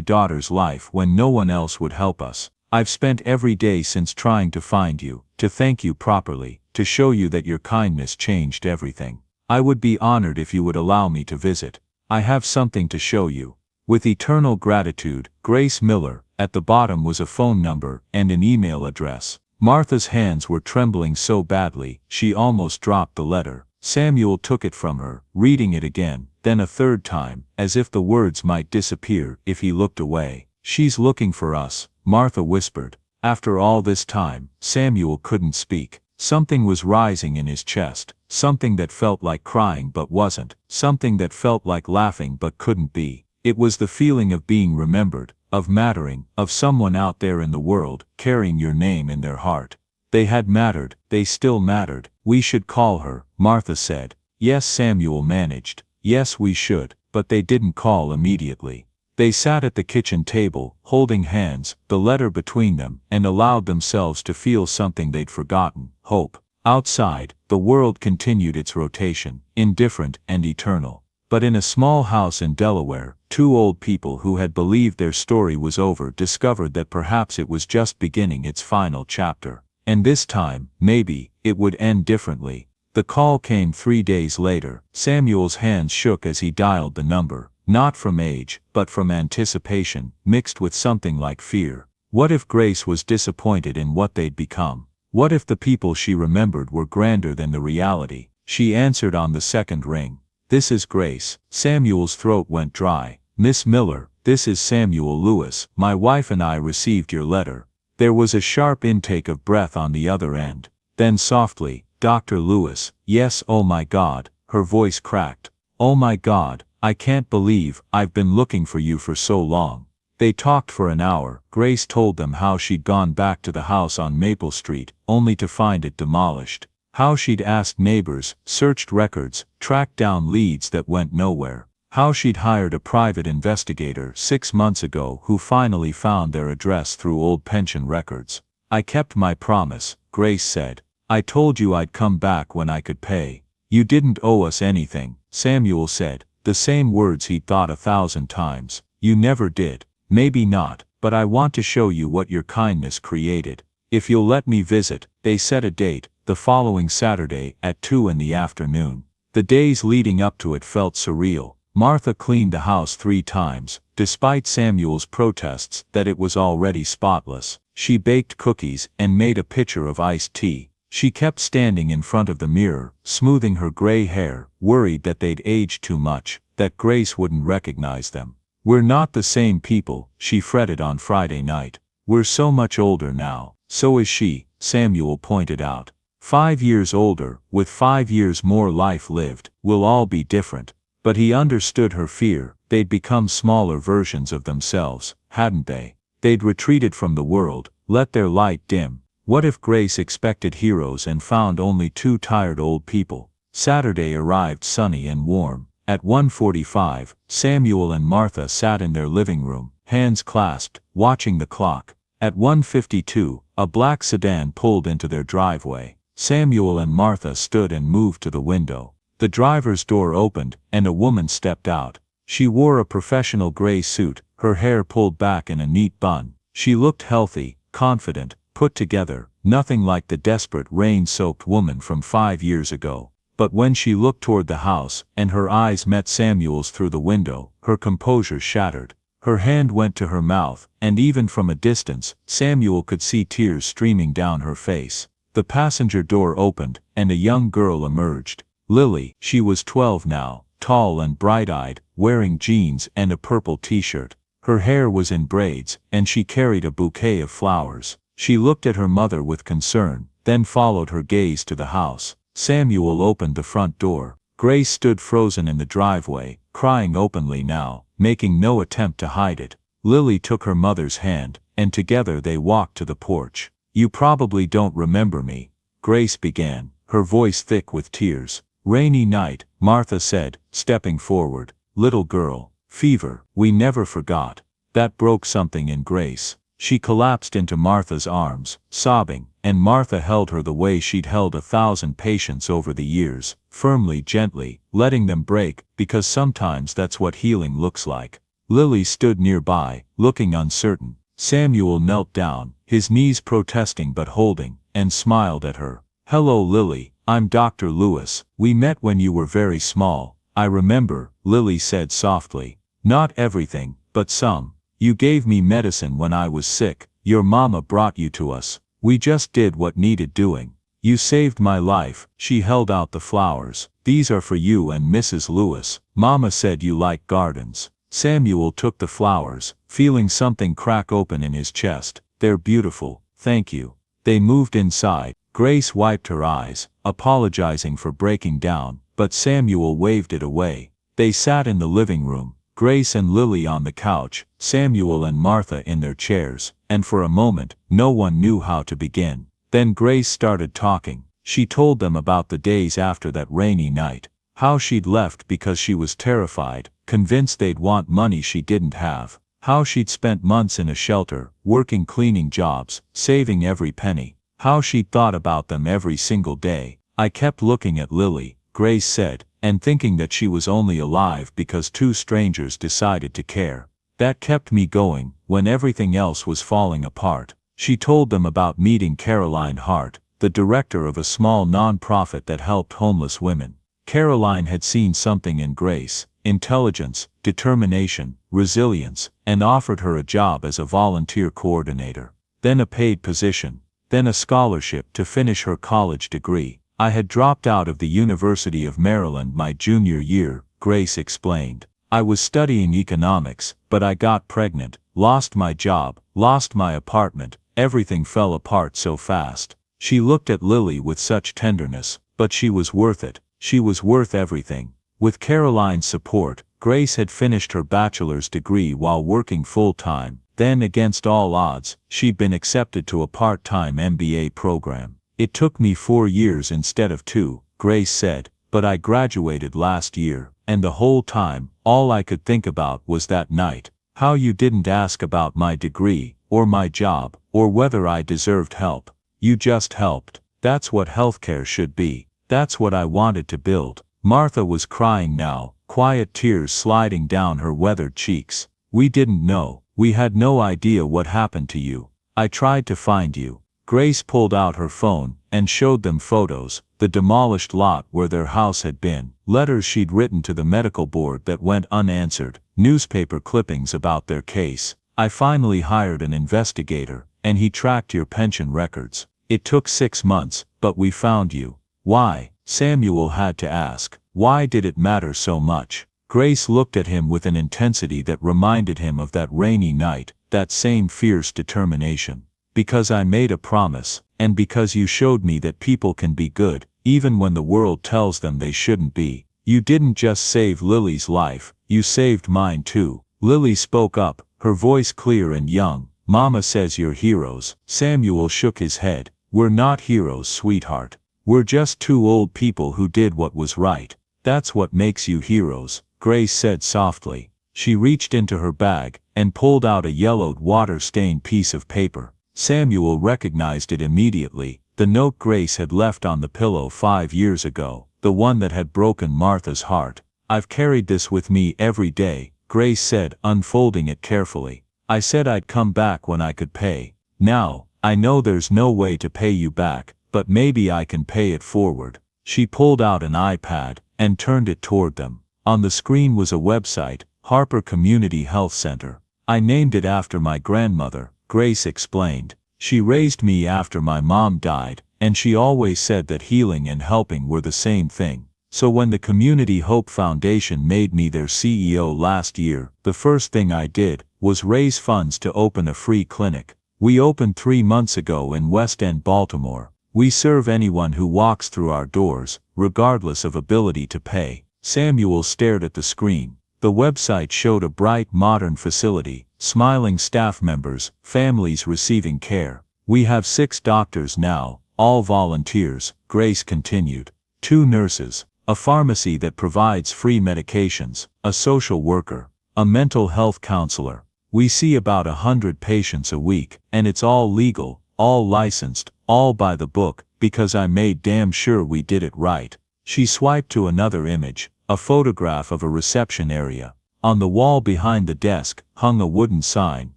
daughter's life when no one else would help us. I've spent every day since trying to find you, to thank you properly, to show you that your kindness changed everything. I would be honored if you would allow me to visit. I have something to show you. With eternal gratitude, Grace Miller." At the bottom was a phone number and an email address. Martha's hands were trembling so badly, she almost dropped the letter. Samuel took it from her, reading it again, then a third time, as if the words might disappear if he looked away. "She's looking for us," Martha whispered. After all this time, Samuel couldn't speak. Something was rising in his chest, something that felt like crying but wasn't, something that felt like laughing but couldn't be. It was the feeling of being remembered, of mattering, of someone out there in the world, carrying your name in their heart. They had mattered, they still mattered. "We should call her," Martha said. "Yes," Samuel managed. "Yes, we should," but they didn't call immediately. They sat at the kitchen table, holding hands, the letter between them, and allowed themselves to feel something they'd forgotten: hope. Outside, the world continued its rotation, indifferent and eternal. But in a small house in Delaware, two old people who had believed their story was over discovered that perhaps it was just beginning its final chapter. And this time, maybe, it would end differently. The call came 3 days later. Samuel's hands shook as he dialed the number, not from age, but from anticipation, mixed with something like fear. What if Grace was disappointed in what they'd become? What if the people she remembered were grander than the reality? She answered on the second ring. "This is Grace." Samuel's throat went dry. "Miss Miller, this is Samuel Lewis. My wife and I received your letter." There was a sharp intake of breath on the other end. Then softly, "Dr. Lewis." "Yes." "Oh my God." Her voice cracked. "Oh my God, I can't believe I've been looking for you for so long." They talked for an hour. Grace told them how she'd gone back to the house on Maple Street, only to find it demolished. How she'd asked neighbors, searched records, tracked down leads that went nowhere. How she'd hired a private investigator 6 months ago who finally found their address through old pension records. "I kept my promise," Grace said. "I told you I'd come back when I could pay. You didn't owe us anything," Samuel said, the same words he'd thought 1,000 times. "You never did. Maybe not, but I want to show you what your kindness created. If you'll let me visit." They set a date, the following Saturday at 2 in the afternoon. The days leading up to it felt surreal. Martha cleaned the house 3 times, despite Samuel's protests that it was already spotless. She baked cookies and made a pitcher of iced tea. She kept standing in front of the mirror, smoothing her gray hair, worried that they'd aged too much, that Grace wouldn't recognize them. "We're not the same people," she fretted on Friday night. "We're so much older now." "So is she," Samuel pointed out. 5 years older, with 5 years more life lived. "We'll all be different." But he understood her fear. They'd become smaller versions of themselves, hadn't they? They'd retreated from the world, let their light dim. What if Grace expected heroes and found only 2 tired old people? Saturday arrived sunny and warm. At 1:45, Samuel and Martha sat in their living room, hands clasped, watching the clock. At 1:52, a black sedan pulled into their driveway. Samuel and Martha stood and moved to the window. The driver's door opened, and a woman stepped out. She wore a professional gray suit, her hair pulled back in a neat bun. She looked healthy, confident, put together, nothing like the desperate rain-soaked woman from 5 years ago. But when she looked toward the house, and her eyes met Samuel's through the window, her composure shattered. Her hand went to her mouth, and even from a distance, Samuel could see tears streaming down her face. The passenger door opened, and a young girl emerged. Lily. She was 12 now, tall and bright-eyed, wearing jeans and a purple t-shirt. Her hair was in braids, and she carried a bouquet of flowers. She looked at her mother with concern, then followed her gaze to the house. Samuel opened the front door. Grace stood frozen in the driveway, crying openly now, making no attempt to hide it. Lily took her mother's hand, and together they walked to the porch. "You probably don't remember me," Grace began, her voice thick with tears. "Rainy night," Martha said, stepping forward. "Little girl. Fever. We never forgot." That broke something in Grace. She collapsed into Martha's arms, sobbing, and Martha held her the way she'd held 1,000 patients over the years, firmly, gently, letting them break, because sometimes that's what healing looks like. Lily stood nearby, looking uncertain. Samuel knelt down, his knees protesting but holding, and smiled at her. "Hello, Lily, I'm Dr. Lewis. We met when you were very small." "I remember," Lily said softly. "Not everything, but some. You gave me medicine when I was sick. Your mama brought you to us. We just did what needed doing. You saved my life." She held out the flowers. "These are for you and Mrs. Lewis. Mama said you like gardens." Samuel took the flowers, feeling something crack open in his chest. "They're beautiful, thank you." They moved inside. Grace wiped her eyes, apologizing for breaking down, but Samuel waved it away. They sat in the living room, Grace and Lily on the couch, Samuel and Martha in their chairs, and for a moment, no one knew how to begin. Then Grace started talking. She told them about the days after that rainy night. How she'd left because she was terrified, convinced they'd want money she didn't have. How she'd spent months in a shelter, working cleaning jobs, saving every penny. How she'd thought about them every single day. "I kept looking at Lily," Grace said, "and thinking that she was only alive because 2 strangers decided to care. That kept me going, when everything else was falling apart." She told them about meeting Caroline Hart, the director of a small non-profit that helped homeless women. Caroline had seen something in Grace, intelligence, determination, resilience, and offered her a job as a volunteer coordinator. Then a paid position. Then a scholarship to finish her college degree. "I had dropped out of the University of Maryland my junior year," Grace explained. "I was studying economics, but I got pregnant, lost my job, lost my apartment, everything fell apart so fast." She looked at Lily with such tenderness, but she was worth it. She was worth everything. With Caroline's support, Grace had finished her bachelor's degree while working full-time. Then, against all odds, she'd been accepted to a part-time MBA program. "It took me 4 years instead of 2, Grace said, "but I graduated last year, and the whole time, all I could think about was that night. How you didn't ask about my degree, or my job, or whether I deserved help. You just helped. That's what healthcare should be. That's what I wanted to build." Martha was crying now, quiet tears sliding down her weathered cheeks. "We didn't know. We had no idea what happened to you. I tried to find you." Grace pulled out her phone and showed them photos, the demolished lot where their house had been, letters she'd written to the medical board that went unanswered, newspaper clippings about their case. "I finally hired an investigator, and he tracked your pension records. It took 6 months, but we found you. Why? Samuel had to ask. Why did it matter so much? Grace looked at him with an intensity that reminded him of that rainy night, that same fierce determination. Because I made a promise, and because you showed me that people can be good, even when the world tells them they shouldn't be. You didn't just save Lily's life, you saved mine too. Lily spoke up, her voice clear and young. Mama says you're heroes. Samuel shook his head. We're not heroes, sweetheart. We're just two old people who did what was right. That's what makes you heroes, Grace said softly. She reached into her bag and pulled out a yellowed, water-stained piece of paper. Samuel recognized it immediately, the note Grace had left on the pillow 5 years ago, the one that had broken Martha's heart. I've carried this with me every day, Grace said, unfolding it carefully. I said I'd come back when I could pay. Now, I know there's no way to pay you back, but maybe I can pay it forward. She pulled out an iPad and turned it toward them. On the screen was a website, Harper Community Health Center. I named it after my grandmother, Grace explained. She raised me after my mom died, and she always said that healing and helping were the same thing. So when the Community Hope Foundation made me their CEO last year, the first thing I did was raise funds to open a free clinic. We opened 3 months ago in West End, Baltimore. We serve anyone who walks through our doors, regardless of ability to pay. Samuel stared at the screen. The website showed a bright, modern facility, smiling staff members, families receiving care. We have 6 doctors now, all volunteers, Grace continued. 2 nurses, a pharmacy that provides free medications, a social worker, a mental health counselor. We see about 100 patients a week, and it's all legal, all licensed, all by the book, because I made damn sure we did it right. She swiped to another image, a photograph of a reception area. On the wall behind the desk hung a wooden sign.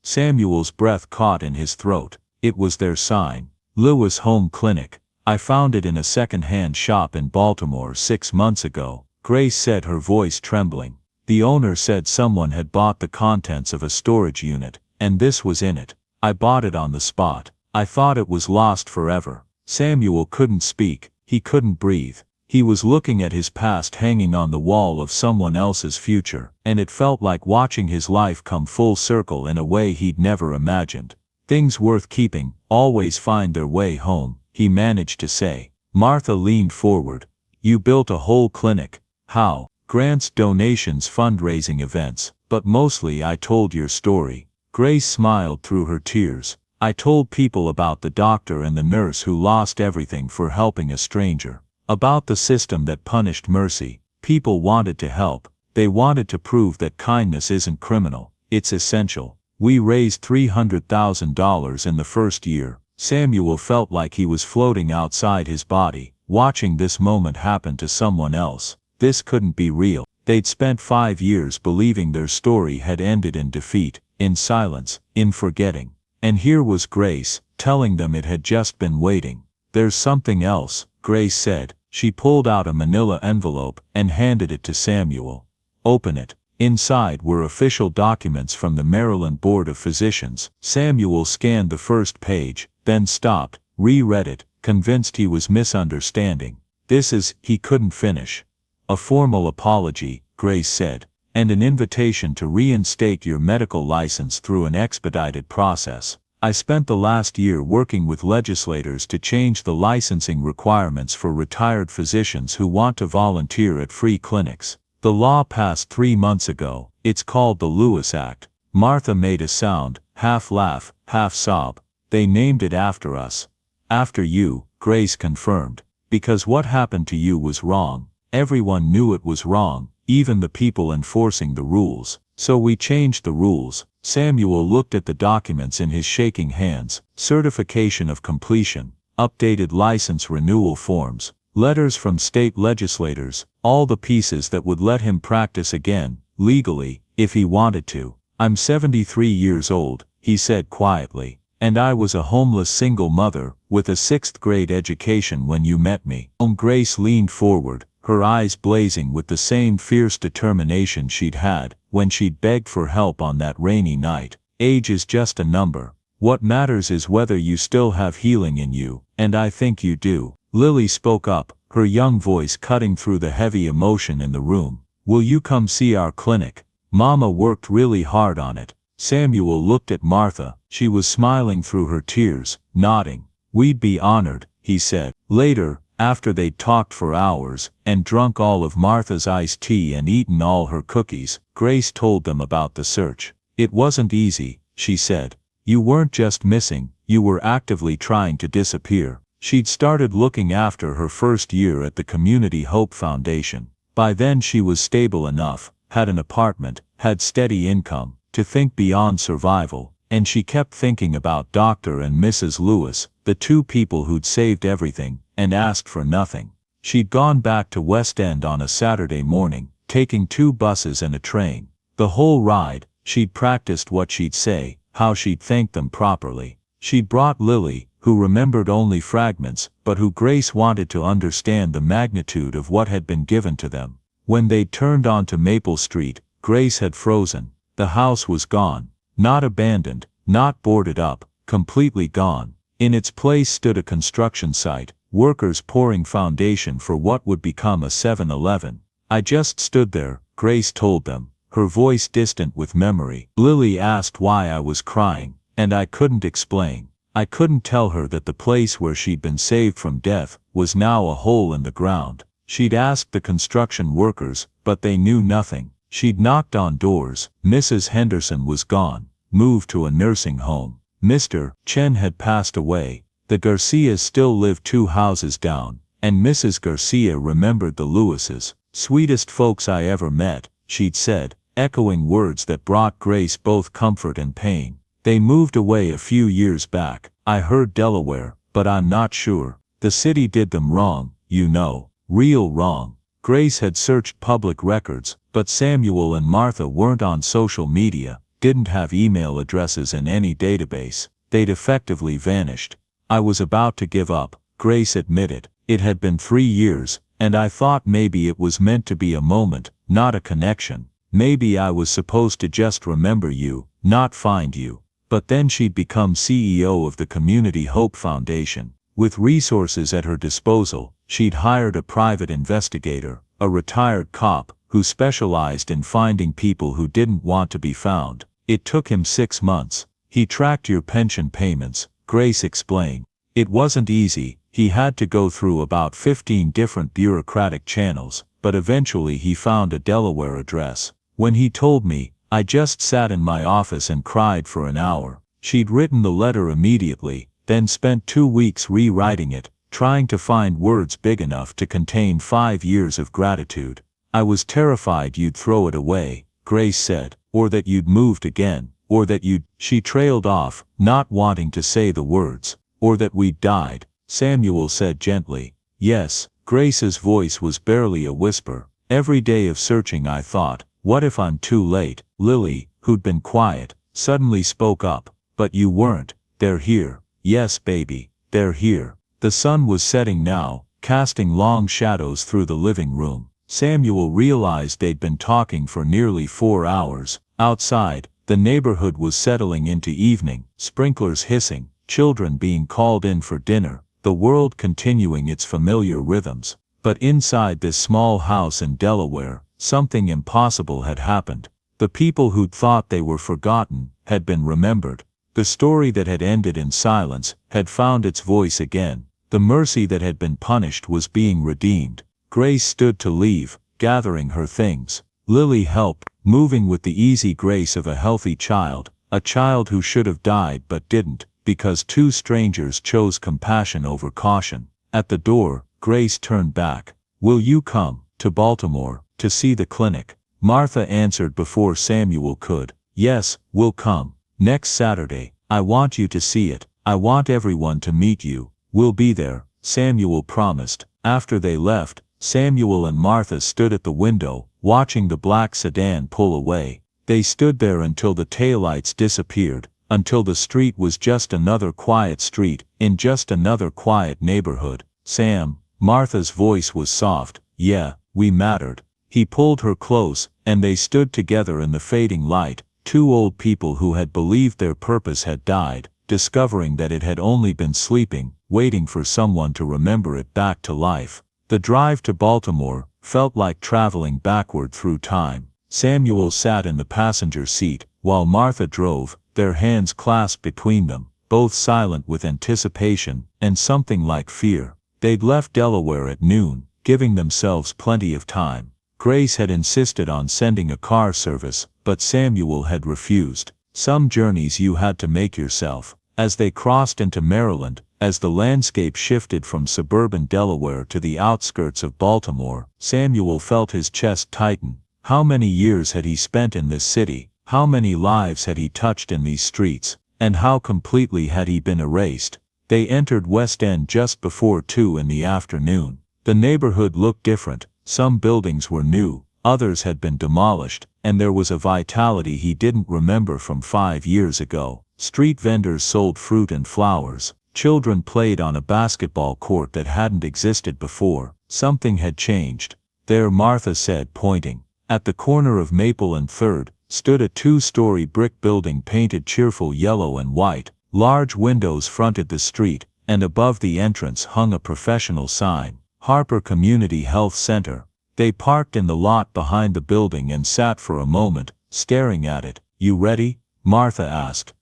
Samuel's breath caught in his throat. It was their sign. Lewis Home Clinic. I found it in a second-hand shop in Baltimore 6 months ago, Grace said, her voice trembling. The owner said someone had bought the contents of a storage unit, and this was in it. I bought it on the spot. I thought it was lost forever. Samuel couldn't speak, he couldn't breathe. He was looking at his past hanging on the wall of someone else's future, and it felt like watching his life come full circle in a way he'd never imagined. Things worth keeping always find their way home, he managed to say. Martha leaned forward. You built a whole clinic. How? Grants, donations, fundraising events, but mostly I told your story. Grace smiled through her tears. I told people about the doctor and the nurse who lost everything for helping a stranger. About the system that punished mercy. People wanted to help. They wanted to prove that kindness isn't criminal, it's essential. We raised $300,000 in the first year. Samuel felt like he was floating outside his body, watching this moment happen to someone else. This couldn't be real. They'd spent 5 years believing their story had ended in defeat, in silence, in forgetting. And here was Grace, telling them it had just been waiting. There's something else, Grace said. She pulled out a manila envelope and handed it to Samuel. Open it. Inside were official documents from the Maryland Board of Physicians. Samuel scanned the first page, then stopped, reread it, convinced he was misunderstanding. This is, he couldn't finish. A formal apology, Grace said, and an invitation to reinstate your medical license through an expedited process. I spent the last year working with legislators to change the licensing requirements for retired physicians who want to volunteer at free clinics. The law passed 3 months ago. It's called the Lewis Act. Martha made a sound, half laugh, half sob. They named it after us. After you, Grace confirmed. Because what happened to you was wrong. Everyone knew it was wrong, even the people enforcing the rules. So we changed the rules. Samuel looked at the documents in his shaking hands. Certification of completion, updated license renewal forms, letters from state legislators, all the pieces that would let him practice again, legally, if he wanted to. I'm 73 years old, he said quietly, and I was a homeless single mother, with a 6th grade education when you met me. Grace leaned forward, her eyes blazing with the same fierce determination she'd had when she'd begged for help on that rainy night. Age is just a number. What matters is whether you still have healing in you, and I think you do. Lily spoke up, her young voice cutting through the heavy emotion in the room. Will you come see our clinic? Mama worked really hard on it. Samuel looked at Martha. She was smiling through her tears, nodding. We'd be honored, he said. Later, after they'd talked for hours, and drunk all of Martha's iced tea and eaten all her cookies, Grace told them about the search. It wasn't easy, she said. You weren't just missing, you were actively trying to disappear. She'd started looking after her first year at the Community Hope Foundation. By then she was stable enough, had an apartment, had steady income, to think beyond survival, and she kept thinking about Dr. and Mrs. Lewis, the two people who'd saved everything, and asked for nothing. She'd gone back to West End on a Saturday morning, taking 2 buses and a train. The whole ride, she'd practiced what she'd say, how she'd thank them properly. She'd brought Lily, who remembered only fragments, but who Grace wanted to understand the magnitude of what had been given to them. When they turned onto Maple Street, Grace had frozen. The house was gone. Not abandoned, not boarded up, completely gone. In its place stood a construction site, workers pouring foundation for what would become a 7-Eleven. I just stood there, Grace told them, her voice distant with memory. Lily asked why I was crying, and I couldn't explain. I couldn't tell her that the place where she'd been saved from death was now a hole in the ground. She'd asked the construction workers, but they knew nothing. She'd knocked on doors. Mrs. Henderson was gone, moved to a nursing home. Mr. Chen had passed away. The Garcias still lived 2 houses down, and Mrs. Garcia remembered the Lewises. Sweetest folks I ever met, she'd said, echoing words that brought Grace both comfort and pain. They moved away a few years back. I heard Delaware, but I'm not sure. The city did them wrong, you know, real wrong. Grace had searched public records, but Samuel and Martha weren't on social media, didn't have email addresses in any database. They'd effectively vanished. I was about to give up, Grace admitted. It had been 3 years, and I thought maybe it was meant to be a moment, not a connection. Maybe I was supposed to just remember you, not find you. But then she'd become CEO of the Community Hope Foundation. With resources at her disposal, she'd hired a private investigator, a retired cop, who specialized in finding people who didn't want to be found. It took him 6 months. He tracked your pension payments, Grace explained. It wasn't easy. He had to go through about 15 different bureaucratic channels, but eventually he found a Delaware address. When he told me, I just sat in my office and cried for an hour. She'd written the letter immediately, then spent 2 weeks rewriting it, trying to find words big enough to contain 5 years of gratitude. I was terrified you'd throw it away, Grace said, or that you'd moved again, or that she trailed off, not wanting to say the words, or that we'd died. Samuel said gently. Yes, Grace's voice was barely a whisper. Every day of searching I thought, what if I'm too late? Lily, who'd been quiet, suddenly spoke up. But you weren't. They're here. Yes, baby, they're here. The sun was setting now, casting long shadows through the living room. Samuel realized they'd been talking for nearly 4 hours. Outside, the neighborhood was settling into evening, sprinklers hissing, children being called in for dinner, the world continuing its familiar rhythms. But inside this small house in Delaware, something impossible had happened. The people who'd thought they were forgotten had been remembered. The story that had ended in silence had found its voice again. The mercy that had been punished was being redeemed. Grace stood to leave, gathering her things. Lily helped, moving with the easy grace of a healthy child, a child who should have died but didn't, because 2 strangers chose compassion over caution. At the door, Grace turned back. Will you come to Baltimore to see the clinic? Martha answered before Samuel could. Yes, we'll come. Next Saturday. I want you to see it. I want everyone to meet you. We'll be there, Samuel promised. After they left, Samuel and Martha stood at the window, watching the black sedan pull away. They stood there until the taillights disappeared, until the street was just another quiet street, in just another quiet neighborhood. Sam, Martha's voice was soft. Yeah, we mattered. He pulled her close, and they stood together in the fading light, 2 old people who had believed their purpose had died, discovering that it had only been sleeping, waiting for someone to remember it back to life. The drive to Baltimore felt like traveling backward through time. Samuel sat in the passenger seat, while Martha drove, their hands clasped between them, both silent with anticipation and something like fear. They'd left Delaware at noon, giving themselves plenty of time. Grace had insisted on sending a car service, but Samuel had refused. Some journeys you had to make yourself. As they crossed into Maryland, as the landscape shifted from suburban Delaware to the outskirts of Baltimore, Samuel felt his chest tighten. How many years had he spent in this city? How many lives had he touched in these streets? And how completely had he been erased? They entered West End just before 2 in the afternoon. The neighborhood looked different. Some buildings were new, others had been demolished, and there was a vitality he didn't remember from 5 years ago. Street vendors sold fruit and flowers. Children played on a basketball court that hadn't existed before. Something had changed. There, Martha said, pointing. At the corner of Maple and 3rd, stood a 2-story brick building painted cheerful yellow and white. Large windows fronted the street, and above the entrance hung a professional sign, Harper Community Health Center. They parked in the lot behind the building and sat for a moment, staring at it. "You ready?" Martha asked.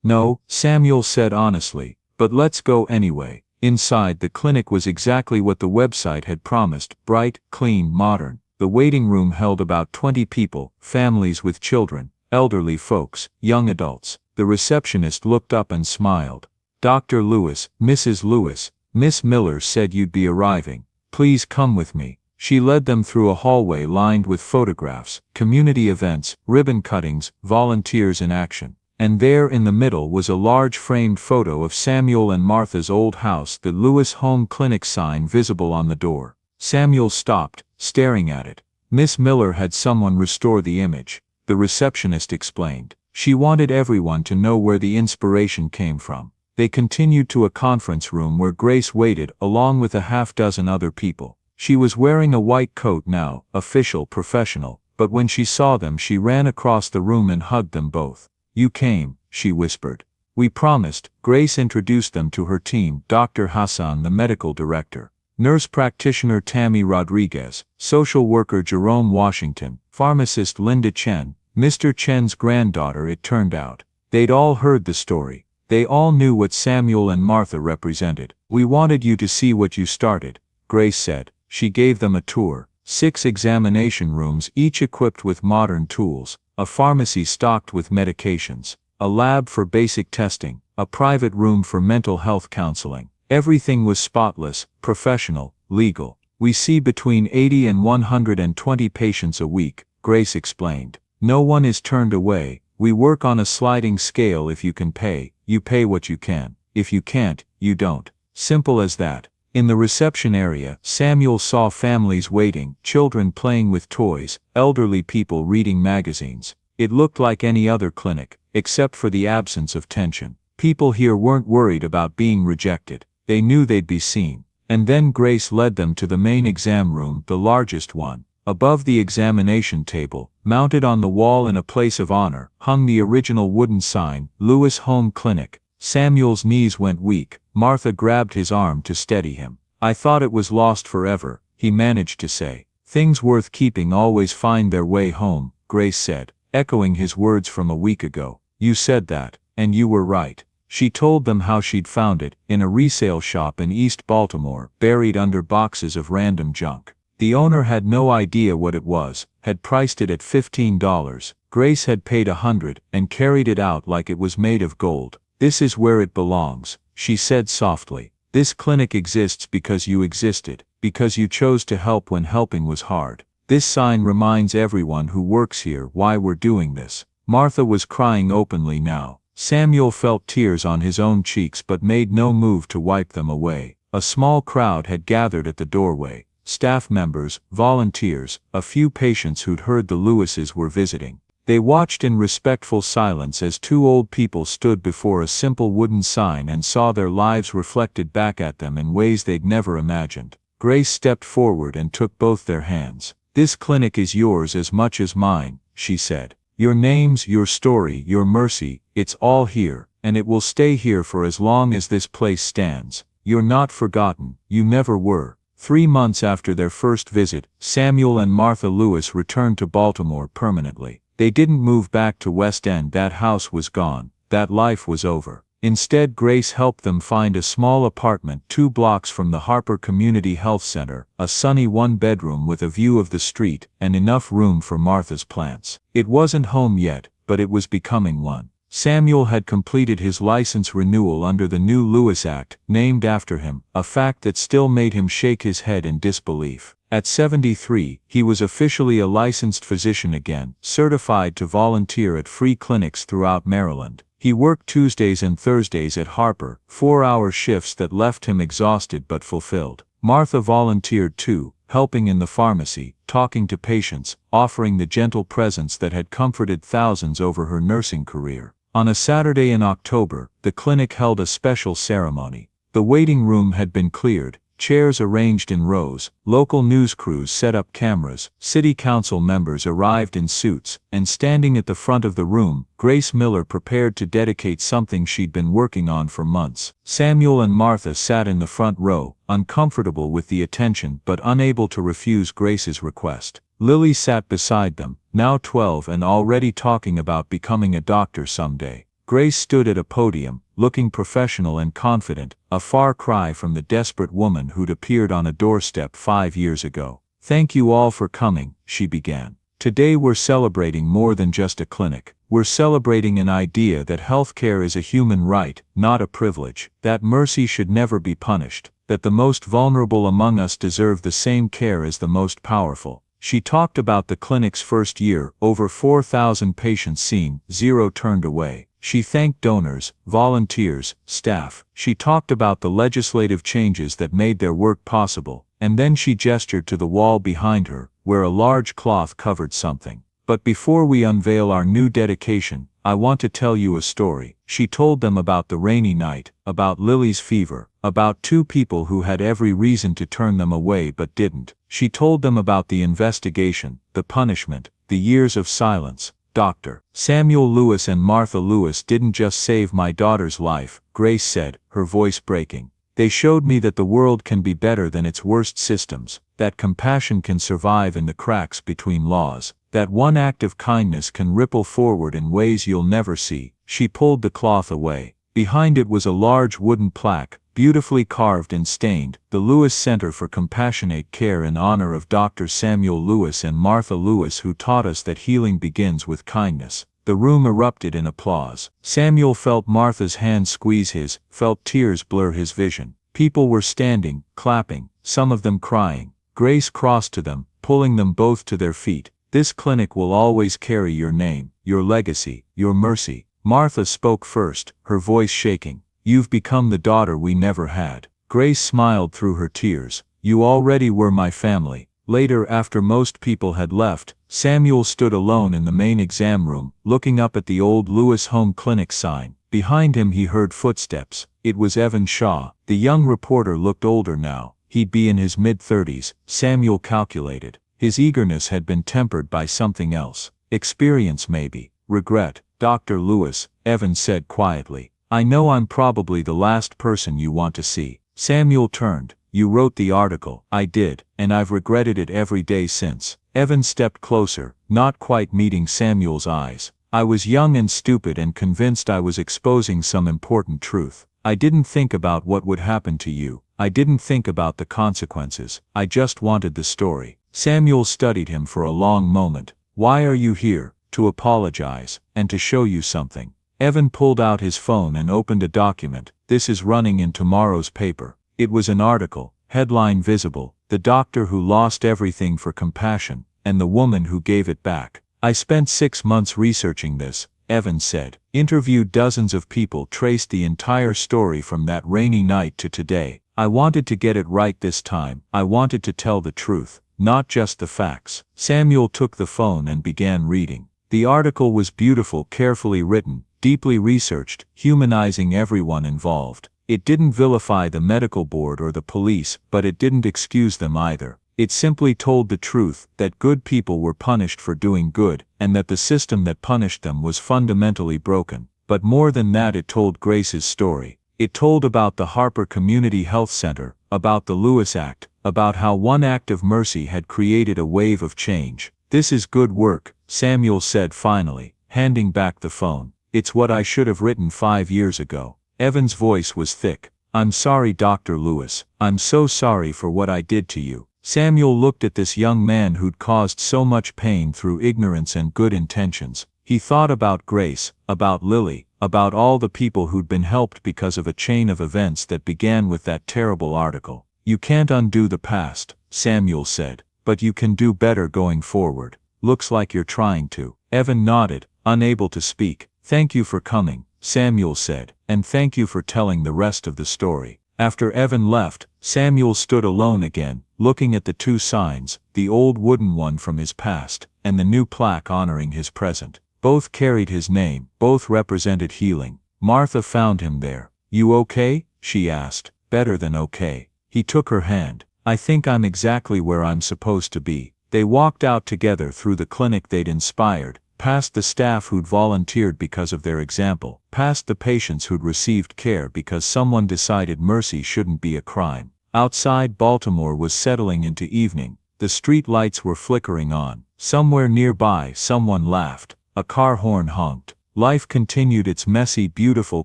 "No," Samuel said honestly, "but let's go anyway." Inside, the clinic was exactly what the website had promised: bright, clean, modern. The waiting room held about 20 people, families with children, elderly folks, young adults. The receptionist looked up and smiled. "Dr. Lewis, Mrs. Lewis, Miss Miller said you'd be arriving. Please come with me." She led them through a hallway lined with photographs, community events, ribbon cuttings, volunteers in action. And there in the middle was a large framed photo of Samuel and Martha's old house, the Lewis Home Clinic sign visible on the door. Samuel stopped, staring at it. Miss Miller had someone restore the image. The receptionist explained. She wanted everyone to know where the inspiration came from. They continued to a conference room where Grace waited along with a half-dozen other people. She was wearing a white coat now, official, professional, but when she saw them she ran across the room and hugged them both. "You came," she whispered. "We promised." Grace introduced them to her team: Dr. Hassan, the medical director; nurse practitioner Tammy Rodriguez; social worker Jerome Washington; pharmacist Linda Chen, Mr. Chen's granddaughter it turned out. They'd all heard the story. They all knew what Samuel and Martha represented. "We wanted you to see what you started," Grace said. She gave them a tour. 6 examination rooms, each equipped with modern tools, a pharmacy stocked with medications, a lab for basic testing, a private room for mental health counseling. Everything was spotless, professional, legal. "We see between 80 and 120 patients a week," Grace explained. "No one is turned away. We work on a sliding scale. If you can pay, you pay what you can. If you can't, you don't. Simple as that." In the reception area, Samuel saw families waiting, children playing with toys, elderly people reading magazines. It looked like any other clinic, except for the absence of tension. People here weren't worried about being rejected. They knew they'd be seen. And then Grace led them to the main exam room, the largest one. Above the examination table, mounted on the wall in a place of honor, hung the original wooden sign, Lewis Home Clinic. Samuel's knees went weak. Martha grabbed his arm to steady him. "I thought it was lost forever," he managed to say. "Things worth keeping always find their way home," Grace said, echoing his words from a week ago. "You said that, and you were right." She told them how she'd found it, in a resale shop in East Baltimore, buried under boxes of random junk. The owner had no idea what it was, had priced it at $15. Grace had paid $100, and carried it out like it was made of gold. "This is where it belongs," she said softly. "This clinic exists because you existed, because you chose to help when helping was hard. This sign reminds everyone who works here why we're doing this." Martha was crying openly now. Samuel felt tears on his own cheeks but made no move to wipe them away. A small crowd had gathered at the doorway. Staff members, volunteers, a few patients who'd heard the Lewises were visiting. They watched in respectful silence as 2 old people stood before a simple wooden sign and saw their lives reflected back at them in ways they'd never imagined. Grace stepped forward and took both their hands. "This clinic is yours as much as mine," she said. "Your names, your story, your mercy, it's all here, and it will stay here for as long as this place stands. You're not forgotten, you never were. 3 months after their first visit, Samuel and Martha Lewis returned to Baltimore permanently. They didn't move back to West End. That house was gone. That life was over. Instead, Grace helped them find a small apartment 2 blocks from the Harper Community Health Center, a sunny 1-bedroom with a view of the street, and enough room for Martha's plants. It wasn't home yet, but it was becoming one. Samuel had completed his license renewal under the new Lewis Act, named after him, a fact that still made him shake his head in disbelief. At 73, he was officially a licensed physician again, certified to volunteer at free clinics throughout Maryland. He worked Tuesdays and Thursdays at Harper, 4-hour shifts that left him exhausted but fulfilled. Martha volunteered too, helping in the pharmacy, talking to patients, offering the gentle presence that had comforted thousands over her nursing career. On a Saturday in October, the clinic held a special ceremony. The waiting room had been cleared, chairs arranged in rows, local news crews set up cameras, city council members arrived in suits, and standing at the front of the room, Grace Miller prepared to dedicate something she'd been working on for months. Samuel and Martha sat in the front row, uncomfortable with the attention but unable to refuse Grace's request. Lily sat beside them, now 12 and already talking about becoming a doctor someday. Grace stood at a podium, looking professional and confident, a far cry from the desperate woman who'd appeared on a doorstep 5 years ago. "Thank you all for coming," she began. "Today we're celebrating more than just a clinic. We're celebrating an idea that healthcare is a human right, not a privilege, that mercy should never be punished, that the most vulnerable among us deserve the same care as the most powerful." She talked about the clinic's first year, over 4,000 patients seen, 0 turned away. She thanked donors, volunteers, staff. She talked about the legislative changes that made their work possible, and then she gestured to the wall behind her, where a large cloth covered something. "But before we unveil our new dedication, I want to tell you a story." She told them about the rainy night, about Lily's fever, about 2 people who had every reason to turn them away but didn't. She told them about the investigation, the punishment, the years of silence. "Dr. Samuel Lewis and Martha Lewis didn't just save my daughter's life," Grace said, her voice breaking. "They showed me that the world can be better than its worst systems, that compassion can survive in the cracks between laws, that one act of kindness can ripple forward in ways you'll never see." She pulled the cloth away. Behind it was a large wooden plaque, beautifully carved and stained, "The Lewis Center for Compassionate Care in honor of Dr. Samuel Lewis and Martha Lewis, who taught us that healing begins with kindness." The room erupted in applause. Samuel felt Martha's hand squeeze his, felt tears blur his vision. People were standing, clapping, some of them crying. Grace crossed to them, pulling them both to their feet. "This clinic will always carry your name, your legacy, your mercy." Martha spoke first, her voice shaking. "You've become the daughter we never had." Grace smiled through her tears. "You already were my family." Later, after most people had left, Samuel stood alone in the main exam room, looking up at the old Lewis Home Clinic sign. Behind him he heard footsteps. It was Evan Shaw. The young reporter looked older now. He'd be in his mid-30s, Samuel calculated. His eagerness had been tempered by something else. Experience maybe. Regret. "Dr. Lewis," Evan said quietly, "I know I'm probably the last person you want to see." Samuel turned. "You wrote the article." "I did, and I've regretted it every day since." Evan stepped closer, not quite meeting Samuel's eyes. "I was young and stupid and convinced I was exposing some important truth. I didn't think about what would happen to you. I didn't think about the consequences. I just wanted the story." Samuel studied him for a long moment. "Why are you here?" "To apologize, and to show you something." Evan pulled out his phone and opened a document. "This is running in tomorrow's paper." It was an article, headline visible, "The Doctor Who Lost Everything for Compassion, and the Woman Who Gave It Back." "I spent 6 months researching this," Evan said. "Interviewed dozens of people, traced the entire story from that rainy night to today. I wanted to get it right this time. I wanted to tell the truth, not just the facts." Samuel took the phone and began reading. The article was beautiful, carefully written, deeply researched, humanizing everyone involved. It didn't vilify the medical board or the police, but it didn't excuse them either. It simply told the truth, that good people were punished for doing good, and that the system that punished them was fundamentally broken. But more than that, it told Grace's story. It told about the Harper Community Health Center, about the Lewis Act, about how one act of mercy had created a wave of change. "This is good work," Samuel said finally, handing back the phone. "It's what I should have written 5 years ago." Evan's voice was thick. "I'm sorry, Dr. Lewis. I'm so sorry for what I did to you." Samuel looked at this young man who'd caused so much pain through ignorance and good intentions. He thought about Grace, about Lily, about all the people who'd been helped because of a chain of events that began with that terrible article. "You can't undo the past," Samuel said, "but you can do better going forward. Looks like you're trying to." Evan nodded, unable to speak. "Thank you for coming," Samuel said, "and thank you for telling the rest of the story." After Evan left, Samuel stood alone again, looking at the two signs, the old wooden one from his past, and the new plaque honoring his present. Both carried his name, both represented healing. Martha found him there. "You okay?" she asked. "Better than okay." He took her hand. "I think I'm exactly where I'm supposed to be." They walked out together through the clinic they'd inspired, past the staff who'd volunteered because of their example, past the patients who'd received care because someone decided mercy shouldn't be a crime. Outside, Baltimore was settling into evening. The street lights were flickering on. Somewhere nearby, someone laughed. A car horn honked. Life continued its messy, beautiful,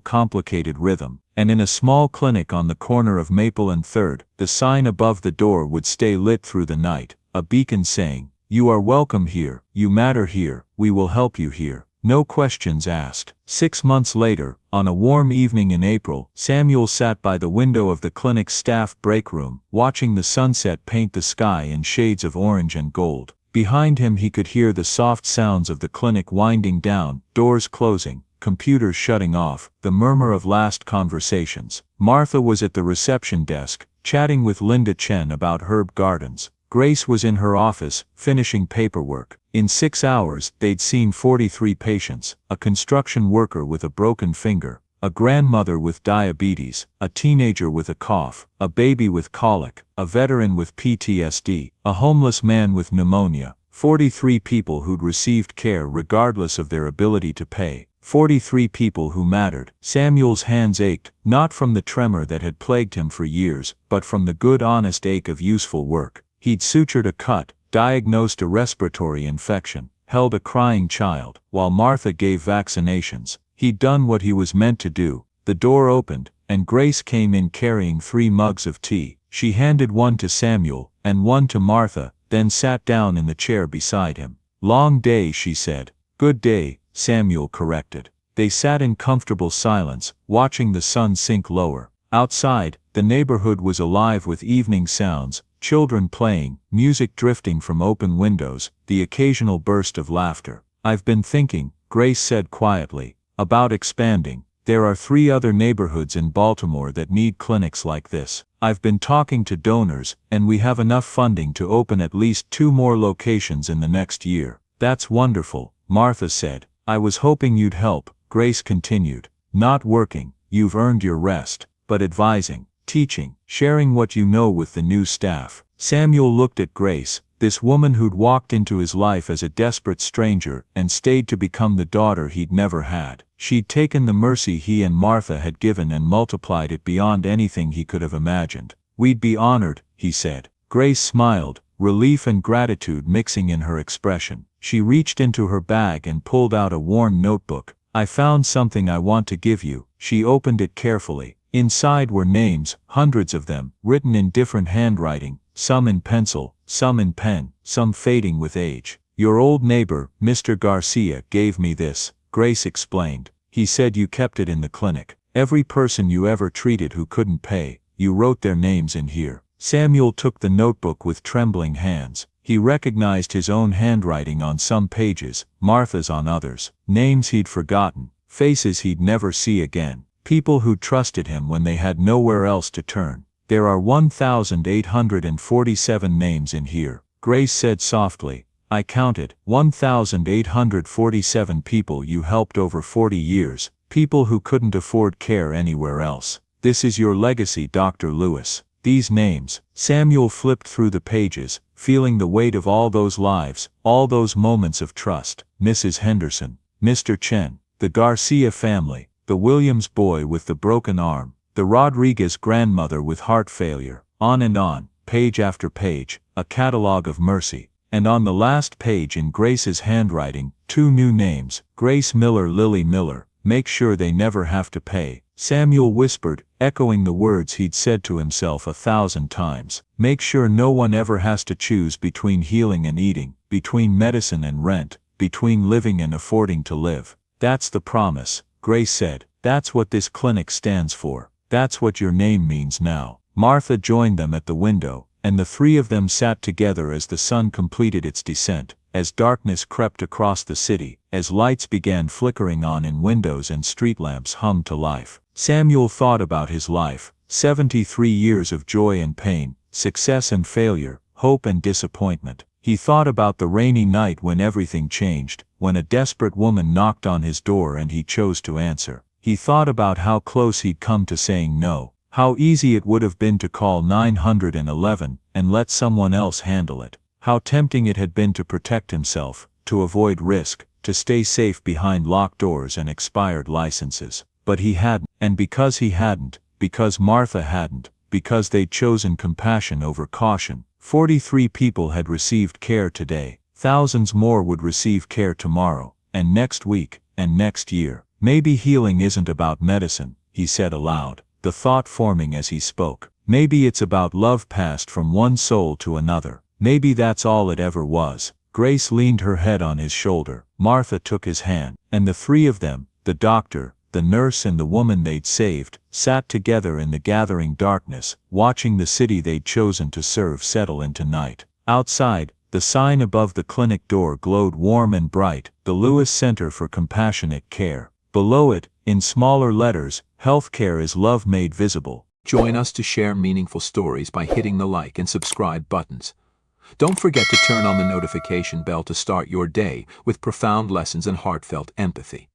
complicated rhythm, and in a small clinic on the corner of Maple and 3rd, the sign above the door would stay lit through the night, a beacon saying, "You are welcome here, you matter here, we will help you here. No questions asked." 6 months later, on a warm evening in April, Samuel sat by the window of the clinic's staff break room, watching the sunset paint the sky in shades of orange and gold. Behind him he could hear the soft sounds of the clinic winding down, doors closing, computers shutting off, the murmur of last conversations. Martha was at the reception desk, chatting with Linda Chen about herb gardens. Grace was in her office, finishing paperwork. In 6 hours, they'd seen 43 patients, a construction worker with a broken finger, a grandmother with diabetes, a teenager with a cough, a baby with colic, a veteran with PTSD, a homeless man with pneumonia. 43 people who'd received care regardless of their ability to pay. 43 people who mattered. Samuel's hands ached, not from the tremor that had plagued him for years, but from the good honest ache of useful work. He'd sutured a cut, diagnosed a respiratory infection, held a crying child, while Martha gave vaccinations. He'd done what he was meant to do. The door opened, and Grace came in carrying 3 mugs of tea. She handed one to Samuel, and one to Martha, then sat down in the chair beside him. "Long day," she said. "Good day," Samuel corrected. They sat in comfortable silence, watching the sun sink lower. Outside, the neighborhood was alive with evening sounds, children playing, music drifting from open windows, the occasional burst of laughter. "I've been thinking," Grace said quietly, "about expanding. There are 3 other neighborhoods in Baltimore that need clinics like this. I've been talking to donors, and we have enough funding to open at least 2 more locations in the next year." "That's wonderful," Martha said. "I was hoping you'd help," Grace continued. "Not working, you've earned your rest, but advising, teaching, sharing what you know with the new staff." Samuel looked at Grace, this woman who'd walked into his life as a desperate stranger and stayed to become the daughter he'd never had. She'd taken the mercy he and Martha had given and multiplied it beyond anything he could have imagined. "We'd be honored," he said. Grace smiled, relief and gratitude mixing in her expression. She reached into her bag and pulled out a worn notebook. "I found something I want to give you." She opened it carefully. Inside were names, hundreds of them, written in different handwriting, some in pencil, some in pen, some fading with age. "Your old neighbor, Mr. Garcia, gave me this," Grace explained. "He said you kept it in the clinic. Every person you ever treated who couldn't pay, you wrote their names in here." Samuel took the notebook with trembling hands. He recognized his own handwriting on some pages, Martha's on others. Names he'd forgotten, faces he'd never see again. People who trusted him when they had nowhere else to turn. "There are 1,847 names in here," Grace said softly. "I counted. 1,847 people you helped over 40 years, people who couldn't afford care anywhere else. This is your legacy, Dr. Lewis. These names." Samuel flipped through the pages, feeling the weight of all those lives, all those moments of trust. Mrs. Henderson, Mr. Chen, the Garcia family, the Williams boy with the broken arm, the Rodriguez grandmother with heart failure, on, page after page, a catalogue of mercy. And on the last page in Grace's handwriting, 2 new names, Grace Miller, Lily Miller. Make sure they never have to pay. Samuel whispered, echoing the words he'd said to himself 1,000 times. Make sure no one ever has to choose between healing and eating, between medicine and rent, between living and affording to live. That's the promise, Grace said. That's what this clinic stands for. That's what your name means now. Martha joined them at the window, and the 3 of them sat together as the sun completed its descent, as darkness crept across the city, as lights began flickering on in windows and street lamps hummed to life. Samuel thought about his life, 73 years of joy and pain, success and failure, hope and disappointment. He thought about the rainy night when everything changed, when a desperate woman knocked on his door and he chose to answer. He thought about how close he'd come to saying no, how easy it would have been to call 911 and let someone else handle it. How tempting it had been to protect himself, to avoid risk, to stay safe behind locked doors and expired licenses. But he hadn't, and because he hadn't, because Martha hadn't, because they'd chosen compassion over caution, 43 people had received care today, thousands more would receive care tomorrow, and next week, and next year. Maybe healing isn't about medicine, he said aloud, the thought forming as he spoke. Maybe it's about love passed from one soul to another. Maybe that's all it ever was. Grace leaned her head on his shoulder. Martha took his hand, and the 3 of them, the doctor, the nurse and the woman they'd saved, sat together in the gathering darkness, watching the city they'd chosen to serve settle into night. Outside, the sign above the clinic door glowed warm and bright, the Lewis Center for Compassionate Care. Below it, in smaller letters, healthcare is love made visible. Join us to share meaningful stories by hitting the like and subscribe buttons. Don't forget to turn on the notification bell to start your day with profound lessons and heartfelt empathy.